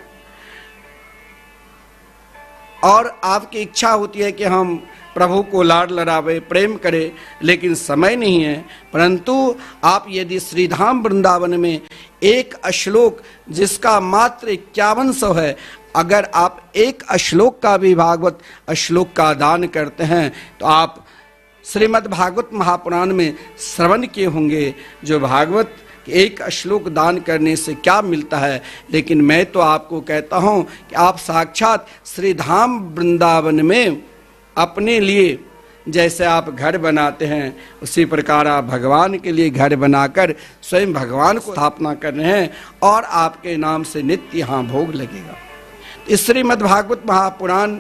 और आपकी इच्छा होती है कि हम प्रभु को लाड लड़ावे, प्रेम करें, लेकिन समय नहीं है, परंतु आप यदि श्री धाम वृंदावन में एक श्लोक जिसका मात्र 5100 है, अगर आप एक श्लोक का भी भागवत श्लोक का दान करते हैं, तो आप श्रीमद् भागवत महापुराण में श्रवण किए होंगे जो भागवत एक श्लोक दान करने से क्या मिलता है। लेकिन मैं तो आपको कहता हूं कि आप साक्षात श्री धाम वृंदावन में अपने लिए जैसे आप घर बनाते हैं उसी प्रकार आप भगवान के लिए घर बनाकर स्वयं भगवान को स्थापना कर रहे हैं और आपके नाम से नित्य यहाँ भोग लगेगा। इस श्रीमद् भागवत महापुराण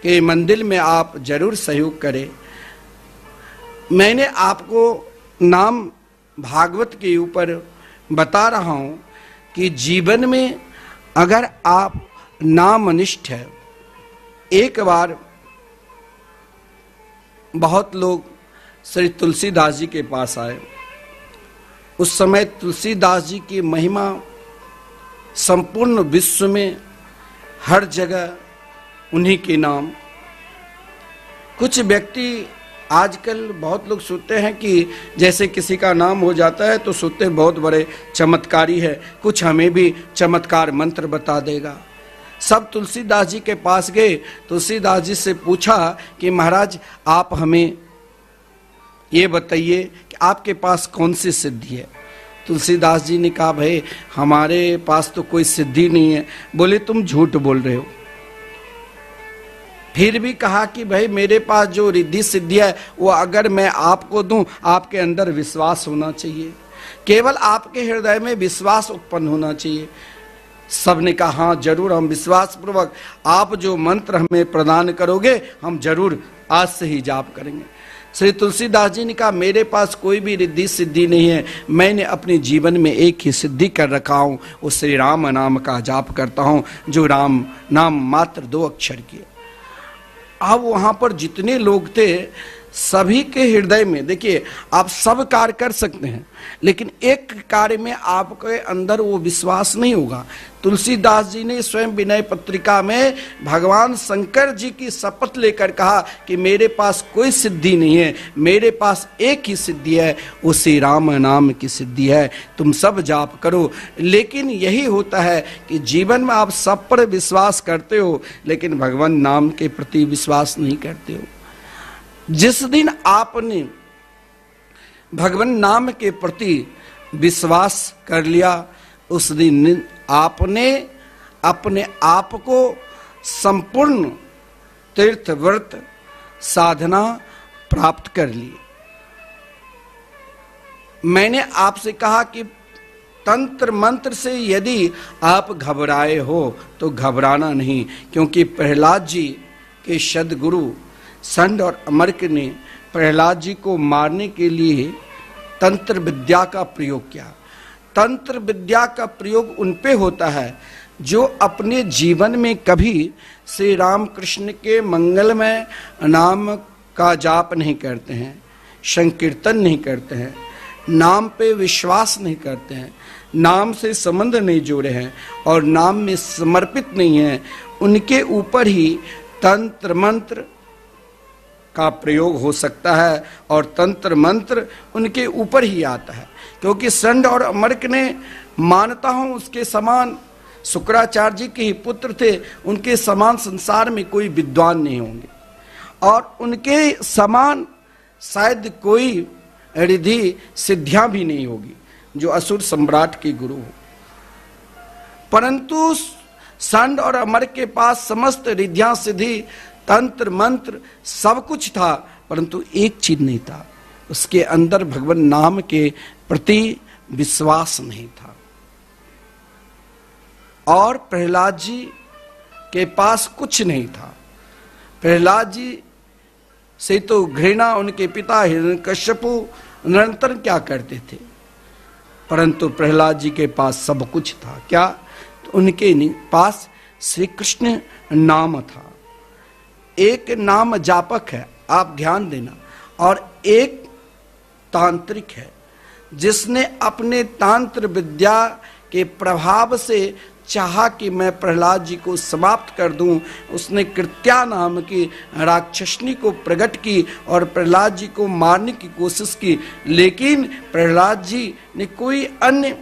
के मंदिर में आप जरूर सहयोग करें। मैंने आपको नाम भागवत के ऊपर बता रहा हूं कि जीवन में अगर आप नामनिष्ठ है, एक बार बहुत लोग श्री तुलसीदास जी के पास आए। उस समय तुलसीदास जी की महिमा संपूर्ण विश्व में हर जगह उन्हीं के नाम। कुछ व्यक्ति आजकल बहुत लोग सोचते हैं कि जैसे किसी का नाम हो जाता है तो सोचते हैं बहुत बड़े चमत्कारी है, कुछ हमें भी चमत्कार मंत्र बता देगा। सब तुलसीदास जी के पास गए, तुलसीदास जी से पूछा कि महाराज आप हमें ये बताइए कि आपके पास कौन सी सिद्धि है। तुलसीदास जी ने कहा भाई हमारे पास तो कोई सिद्धि नहीं है। बोले तुम झूठ बोल रहे हो। फिर भी कहा कि भाई मेरे पास जो रिद्धि सिद्धि है वो अगर मैं आपको दूं, आपके अंदर विश्वास होना चाहिए, केवल आपके हृदय में विश्वास उत्पन्न होना चाहिए। सबने कहा हाँ जरूर, हम विश्वास पूर्वक आप जो मंत्र हमें प्रदान करोगे हम जरूर आज से ही जाप करेंगे। श्री तुलसीदास जी ने कहा मेरे पास कोई भी रिद्धि सिद्धि नहीं है, मैंने अपने जीवन में एक ही सिद्धि कर रखा हूं, वो श्री राम नाम का जाप करता हूं, जो राम नाम मात्र 2 अक्षर की। अब वहां पर जितने लोग थे सभी के हृदय में, देखिए आप सब कार्य कर सकते हैं लेकिन एक कार्य में आपके अंदर वो विश्वास नहीं होगा। तुलसीदास जी ने स्वयं विनय पत्रिका में भगवान शंकर जी की शपथ लेकर कहा कि मेरे पास कोई सिद्धि नहीं है, मेरे पास एक ही सिद्धि है, वो श्री राम नाम की सिद्धि है, तुम सब जाप करो। लेकिन यही होता है कि जीवन में आप सब पर विश्वास करते हो लेकिन भगवान नाम के प्रति विश्वास नहीं करते हो। जिस दिन आपने भगवान नाम के प्रति विश्वास कर लिया उस दिन आपने अपने आप को संपूर्ण तीर्थ व्रत साधना प्राप्त कर ली। मैंने आपसे कहा कि तंत्र मंत्र से यदि आप घबराए हो तो घबराना नहीं, क्योंकि प्रहलाद जी के सद्गुरु संड और अमर्क ने प्रहलाद जी को मारने के लिए तंत्र विद्या का प्रयोग किया। तंत्र विद्या का प्रयोग उन पे होता है जो अपने जीवन में कभी श्री राम कृष्ण के मंगलमय नाम का जाप नहीं करते हैं, संकीर्तन नहीं करते हैं, नाम पे विश्वास नहीं करते हैं, नाम से संबंध नहीं जोड़े हैं और नाम में समर्पित नहीं है। उनके ऊपर ही तंत्र मंत्र का प्रयोग हो सकता है और तंत्र मंत्र उनके ऊपर ही आता है, क्योंकि संड और अमर्क ने मानता हूं उसके समान शुक्राचार्य जी के ही पुत्र थे, उनके समान संसार में कोई विद्वान नहीं होंगे और उनके समान शायद कोई रिद्धि सिद्धियां भी नहीं होगी जो असुर सम्राट के गुरु हो। परंतु संड और अमर्क के पास समस्त रिद्धियां सिद्धि तंत्र मंत्र सब कुछ था, परंतु एक चीज नहीं था, उसके अंदर भगवान नाम के प्रति विश्वास नहीं था। और प्रहलाद जी के पास कुछ नहीं था। प्रहलाद जी से तो घृणा उनके पिता हिरण्यकश्यपु निरंतर क्या करते थे, परंतु प्रहलाद जी के पास सब कुछ था। क्या? तो उनके पास श्री कृष्ण नाम था। एक नाम जापक है, आप ध्यान देना, और एक तांत्रिक है जिसने अपने तांत्र विद्या के प्रभाव से चाहा कि मैं प्रहलाद जी को समाप्त कर दूं। उसने कृत्या नाम की राक्षसनी को प्रकट की और प्रहलाद जी को मारने की कोशिश की, लेकिन प्रहलाद जी ने कोई अन्य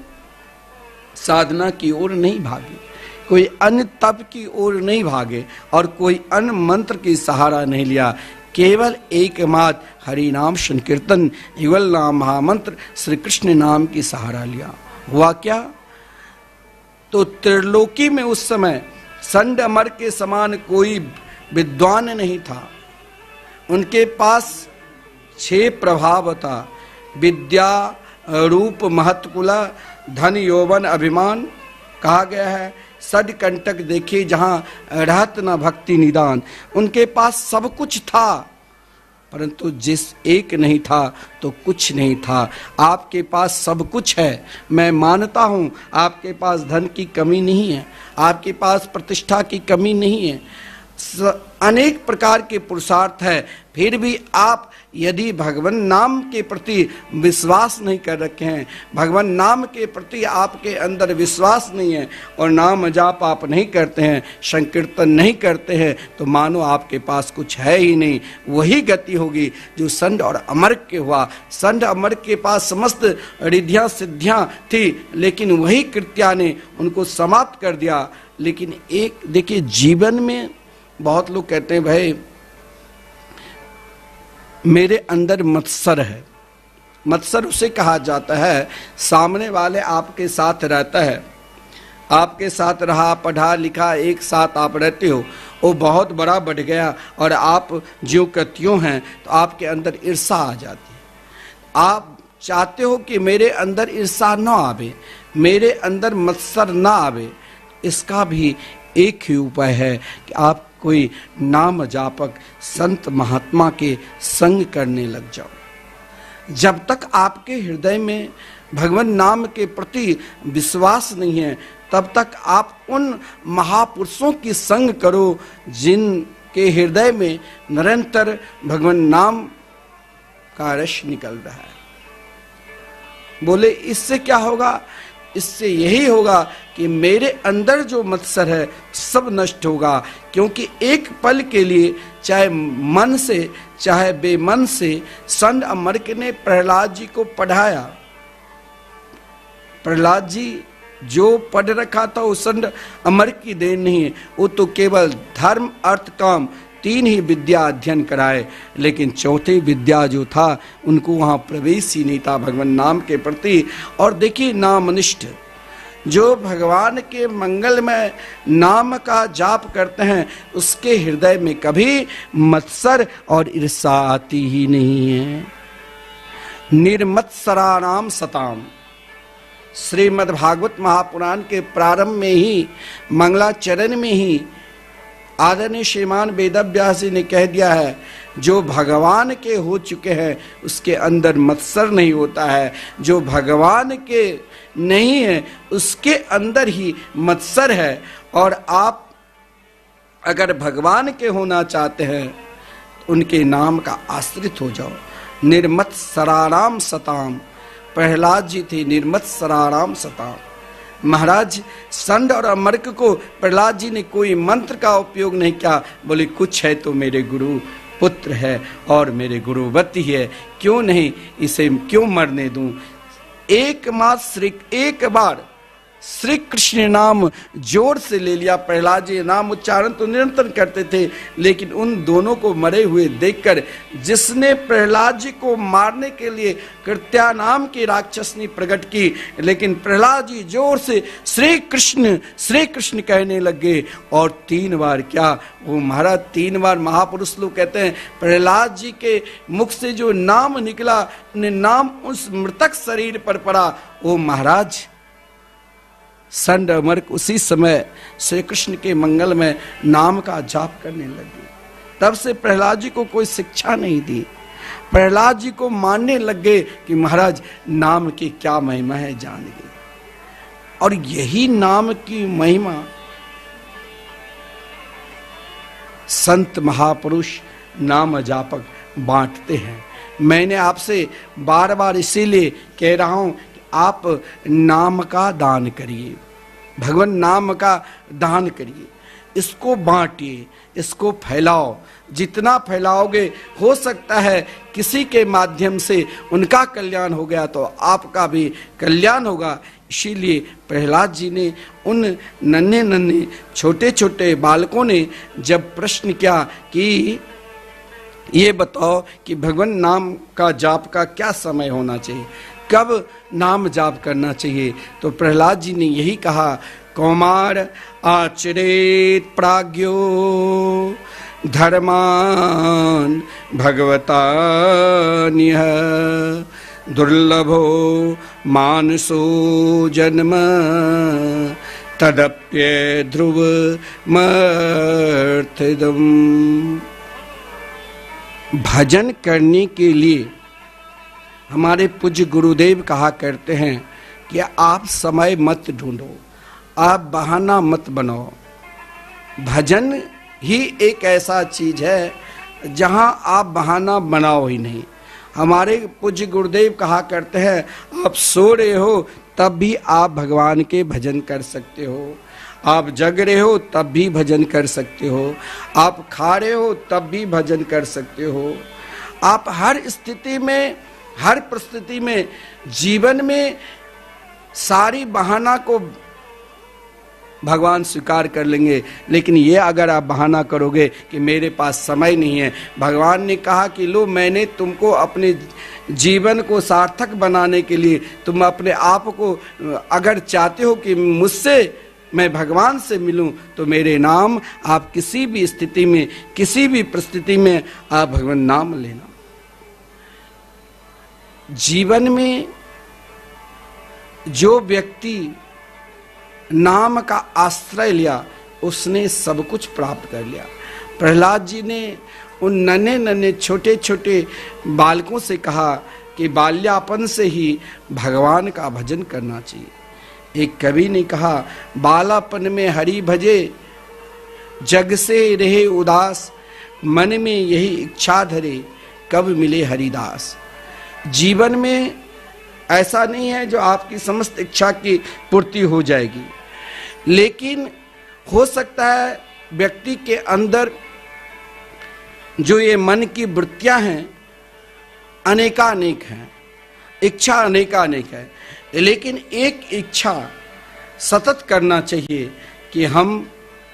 साधना की ओर नहीं भागे, कोई अन्य तप की ओर नहीं भागे और कोई अन्य मंत्र की सहारा नहीं लिया, केवल एकमात्र हरि नाम संकीर्तन युगल नाम महामंत्र श्री कृष्ण नाम की सहारा लिया। हुआ क्या? तो त्रिलोकी में उस समय संड अमर के समान कोई विद्वान नहीं था, उनके पास 6 प्रभाव था, विद्या, रूप, महत्कुला, धन, यौवन, अभिमान। कहा गया है सडकंटक देखे जहां रहत न भक्ति निदान। उनके पास सब कुछ था, परंतु जिस एक नहीं था तो कुछ नहीं था। आपके पास सब कुछ है, मैं मानता हूं आपके पास धन की कमी नहीं है, आपके पास प्रतिष्ठा की कमी नहीं है, अनेक प्रकार के पुरुषार्थ है, फिर भी आप यदि भगवान नाम के प्रति विश्वास नहीं कर रखे हैं, भगवान नाम के प्रति आपके अंदर विश्वास नहीं है और नाम जाप आप नहीं करते हैं, संकीर्तन नहीं करते हैं, तो मानो आपके पास कुछ है ही नहीं। वही गति होगी जो संड और अमर्क के हुआ। संड अमर्क के पास समस्त रिद्धियां सिद्धियां थी, लेकिन वही कृत्या ने उनको समाप्त कर दिया। लेकिन एक देखिए, जीवन में बहुत लोग कहते हैं भाई मेरे अंदर मत्सर है। मत्सर उसे कहा जाता है, सामने वाले आपके साथ रहता है, आपके साथ रहा, पढ़ा लिखा, एक साथ आप रहते हो, वो बहुत बड़ा बढ़ गया और आप ज्यों का त्यों हैं, तो आपके अंदर ईर्षा आ जाती है। आप चाहते हो कि मेरे अंदर ईर्षा ना आवे, मेरे अंदर मत्सर ना आवे। इसका भी एक ही उपाय है कि आप कोई नाम जापक संत महात्मा के संग करने लग जाओ। जब तक आपके हृदय में भगवान नाम के प्रति विश्वास नहीं है, तब तक आप उन महापुरुषों की संग करो जिनके हृदय में निरंतर भगवान नाम का रस निकल रहा है। बोले इससे क्या होगा? इससे यही होगा कि मेरे अंदर जो मत्सर है सब नष्ट होगा। क्योंकि एक पल के लिए, चाहे मन से चाहे बेमन से, संत अमर्क ने प्रहलाद जी को पढ़ाया। प्रहलाद जी जो पढ़ रखा था वो संत अमर्क की देन नहीं है, वो तो केवल धर्म अर्थ काम 3 ही विद्या अध्ययन कराए, लेकिन चौथी विद्या जो था उनको वहाँ प्रवेश ही नहीं था भगवान नाम के प्रति। और देखिए, नामनिष्ठ जो भगवान के मंगल में नाम का जाप करते हैं, उसके हृदय में कभी मत्सर और ईर्षा आती ही नहीं है। निर्मत्सराणाम सताम, श्रीमद् भागवत महापुराण के प्रारंभ में ही, मंगलाचरण में ही आदरणीय श्रीमान वेदव्यास जी ने कह दिया है, जो भगवान के हो चुके हैं उसके अंदर मत्सर नहीं होता है, जो भगवान के नहीं है उसके अंदर ही मत्सर है। और आप अगर भगवान के होना चाहते हैं तो उनके नाम का आश्रित हो जाओ। निर्मत्सराणाम सताम, प्रहलाद जी थे निर्मत्सराणाम सताम। महाराज संड और अमर्क को प्रहलाद जी ने कोई मंत्र का उपयोग नहीं किया, बोले कुछ है तो मेरे गुरु पुत्र है और मेरे गुरुवती है, क्यों नहीं इसे क्यों मरने दूं। एक बार श्री कृष्ण नाम जोर से ले लिया। प्रहलाद जी नाम उच्चारण तो निरंतर करते थे, लेकिन उन दोनों को मरे हुए देखकर जिसने प्रहलाद जी को मारने के लिए कृत्या नाम की राक्षसनी प्रकट की, लेकिन प्रहलाद जी जोर से श्री कृष्ण कहने लगे। और 3 बार क्या वो महाराज, 3 बार महापुरुष लोग कहते हैं प्रहलाद जी के मुख से जो नाम निकला, नाम उस मृतक शरीर पर पड़ा। वो महाराज संड अमर्क उसी समय श्री कृष्ण के मंगल में नाम का जाप करने लगे। तब से प्रहलाद जी को कोई शिक्षा नहीं दी, प्रहलाद जी को मानने लग गए कि महाराज नाम की क्या महिमा है, जान गए। और यही नाम की महिमा संत महापुरुष नाम जापक बांटते हैं। मैंने आपसे बार बार इसीलिए कह रहा हूं आप नाम का दान करिए, भगवान नाम का दान करिए, इसको बांटिए, इसको फैलाओ। जितना फैलाओगे हो सकता है किसी के माध्यम से उनका कल्याण हो गया तो आपका भी कल्याण होगा। इसीलिए प्रहलाद जी ने उन नन्हे छोटे छोटे बालकों ने जब प्रश्न किया कि ये बताओ कि भगवान नाम का जाप का क्या समय होना चाहिए, कब नाम जाप करना चाहिए, तो प्रहलाद जी ने यही कहा, कौमार आचरेत प्राज्ञो धर्मान भगवता निह दुर्लभो मानसो जन्म तदप्य ध्रुव मर्त्यदम। भजन करने के लिए हमारे पूज्य गुरुदेव कहा करते हैं कि आप समय मत ढूंढो, आप बहाना मत बनाओ। भजन ही एक ऐसा चीज है जहां आप बहाना बनाओ ही नहीं। हमारे पूज्य गुरुदेव कहा करते हैं आप सो रहे हो तब भी आप भगवान के भजन कर सकते हो, आप जग रहे हो तब भी भजन कर सकते हो, आप खा रहे हो तब भी भजन कर सकते हो। आप हर स्थिति में, हर परिस्थिति में, जीवन में सारी बहाना को भगवान स्वीकार कर लेंगे। लेकिन ये अगर आप बहाना करोगे कि मेरे पास समय नहीं है, भगवान ने कहा कि लो मैंने तुमको अपने जीवन को सार्थक बनाने के लिए, तुम अपने आप को अगर चाहते हो कि मुझसे मैं भगवान से मिलूं तो मेरे नाम आप किसी भी स्थिति में, किसी भी परिस्थिति में आप भगवान नाम लेना। जीवन में जो व्यक्ति नाम का आश्रय लिया उसने सब कुछ प्राप्त कर लिया। प्रहलाद जी ने उन नन्हे नन्हे छोटे छोटे बालकों से कहा कि बाल्यापन से ही भगवान का भजन करना चाहिए। एक कवि ने कहा बालापन में हरि भजे जग से रहे उदास, मन में यही इच्छा धरे कब मिले हरिदास। जीवन में ऐसा नहीं है जो आपकी समस्त इच्छा की पूर्ति हो जाएगी, लेकिन हो सकता है व्यक्ति के अंदर जो ये मन की वृत्तियां हैं अनेकानेक हैं, इच्छा अनेकानेक है, लेकिन एक इच्छा सतत करना चाहिए कि हम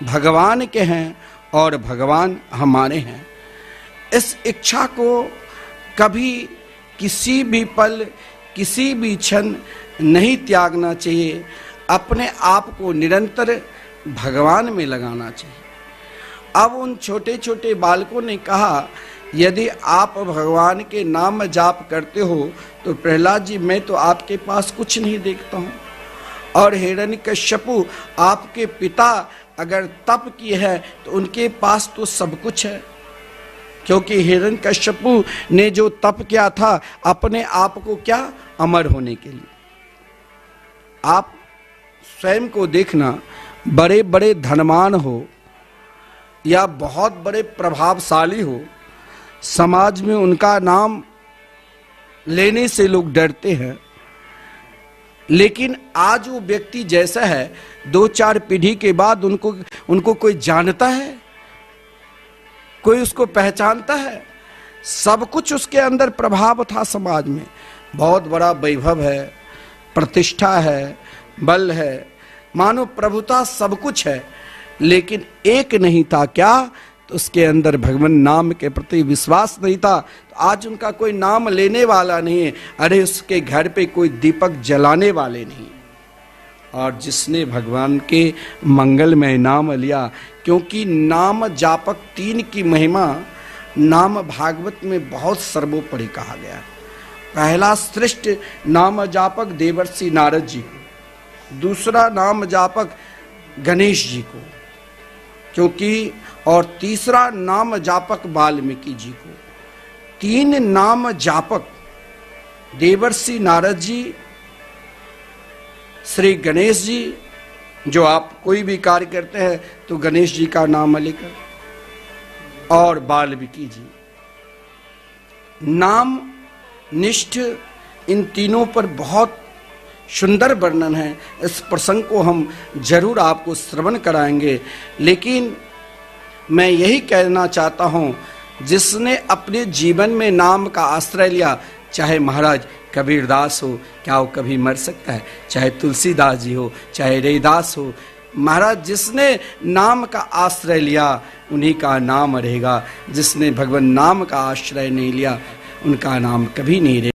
भगवान के हैं और भगवान हमारे हैं। इस इच्छा को कभी किसी भी पल, किसी भी क्षण नहीं त्यागना चाहिए। अपने आप को निरंतर भगवान में लगाना चाहिए। अब उन छोटे छोटे बालकों ने कहा यदि आप भगवान के नाम जाप करते हो तो प्रहलाद जी मैं तो आपके पास कुछ नहीं देखता हूँ, और हिरण्यकश्यपु आपके पिता अगर तप किए है तो उनके पास तो सब कुछ है, क्योंकि हिरण्यकश्यपु ने जो तप किया था अपने आप को क्या अमर होने के लिए। आप स्वयं को देखना, बड़े बड़े धनवान हो या बहुत बड़े प्रभावशाली हो, समाज में उनका नाम लेने से लोग डरते हैं। लेकिन आज वो व्यक्ति जैसा है, 2-4 पीढ़ी के बाद उनको कोई जानता है, कोई उसको पहचानता है। सब कुछ उसके अंदर प्रभाव था समाज में, बहुत बड़ा वैभव है, प्रतिष्ठा है, बल है, मानो प्रभुता सब कुछ है, लेकिन एक नहीं था क्या, तो उसके अंदर भगवान नाम के प्रति विश्वास नहीं था। तो आज उनका कोई नाम लेने वाला नहीं है, अरे उसके घर पे कोई दीपक जलाने वाले नहीं। और जिसने भगवान के मंगलमय नाम लिया, क्योंकि नाम जापक 3 की महिमा नाम भागवत में बहुत सर्वोपरि कहा गया। पहला श्रेष्ठ नाम जापक देवर्षि नारद जी को, दूसरा नाम जापक गणेश जी को, क्योंकि और तीसरा नाम जापक वाल्मीकि जी को। 3 नाम जापक देवर्षि नारद जी, श्री गणेश जी, जो आप कोई भी कार्य करते हैं तो गणेश जी का नाम लेकर, और वाल्मीकि जी। नाम निष्ठ इन तीनों पर बहुत सुंदर वर्णन है। इस प्रसंग को हम जरूर आपको श्रवण कराएंगे, लेकिन मैं यही कहना चाहता हूँ, जिसने अपने जीवन में नाम का आश्रय लिया, चाहे महाराज कबीरदास हो, क्या वो कभी मर सकता है? चाहे तुलसीदास जी हो, चाहे रैदास हो, महाराज जिसने नाम का आश्रय लिया उन्हीं का नाम रहेगा। जिसने भगवान नाम का आश्रय नहीं लिया उनका नाम कभी नहीं रहेगा।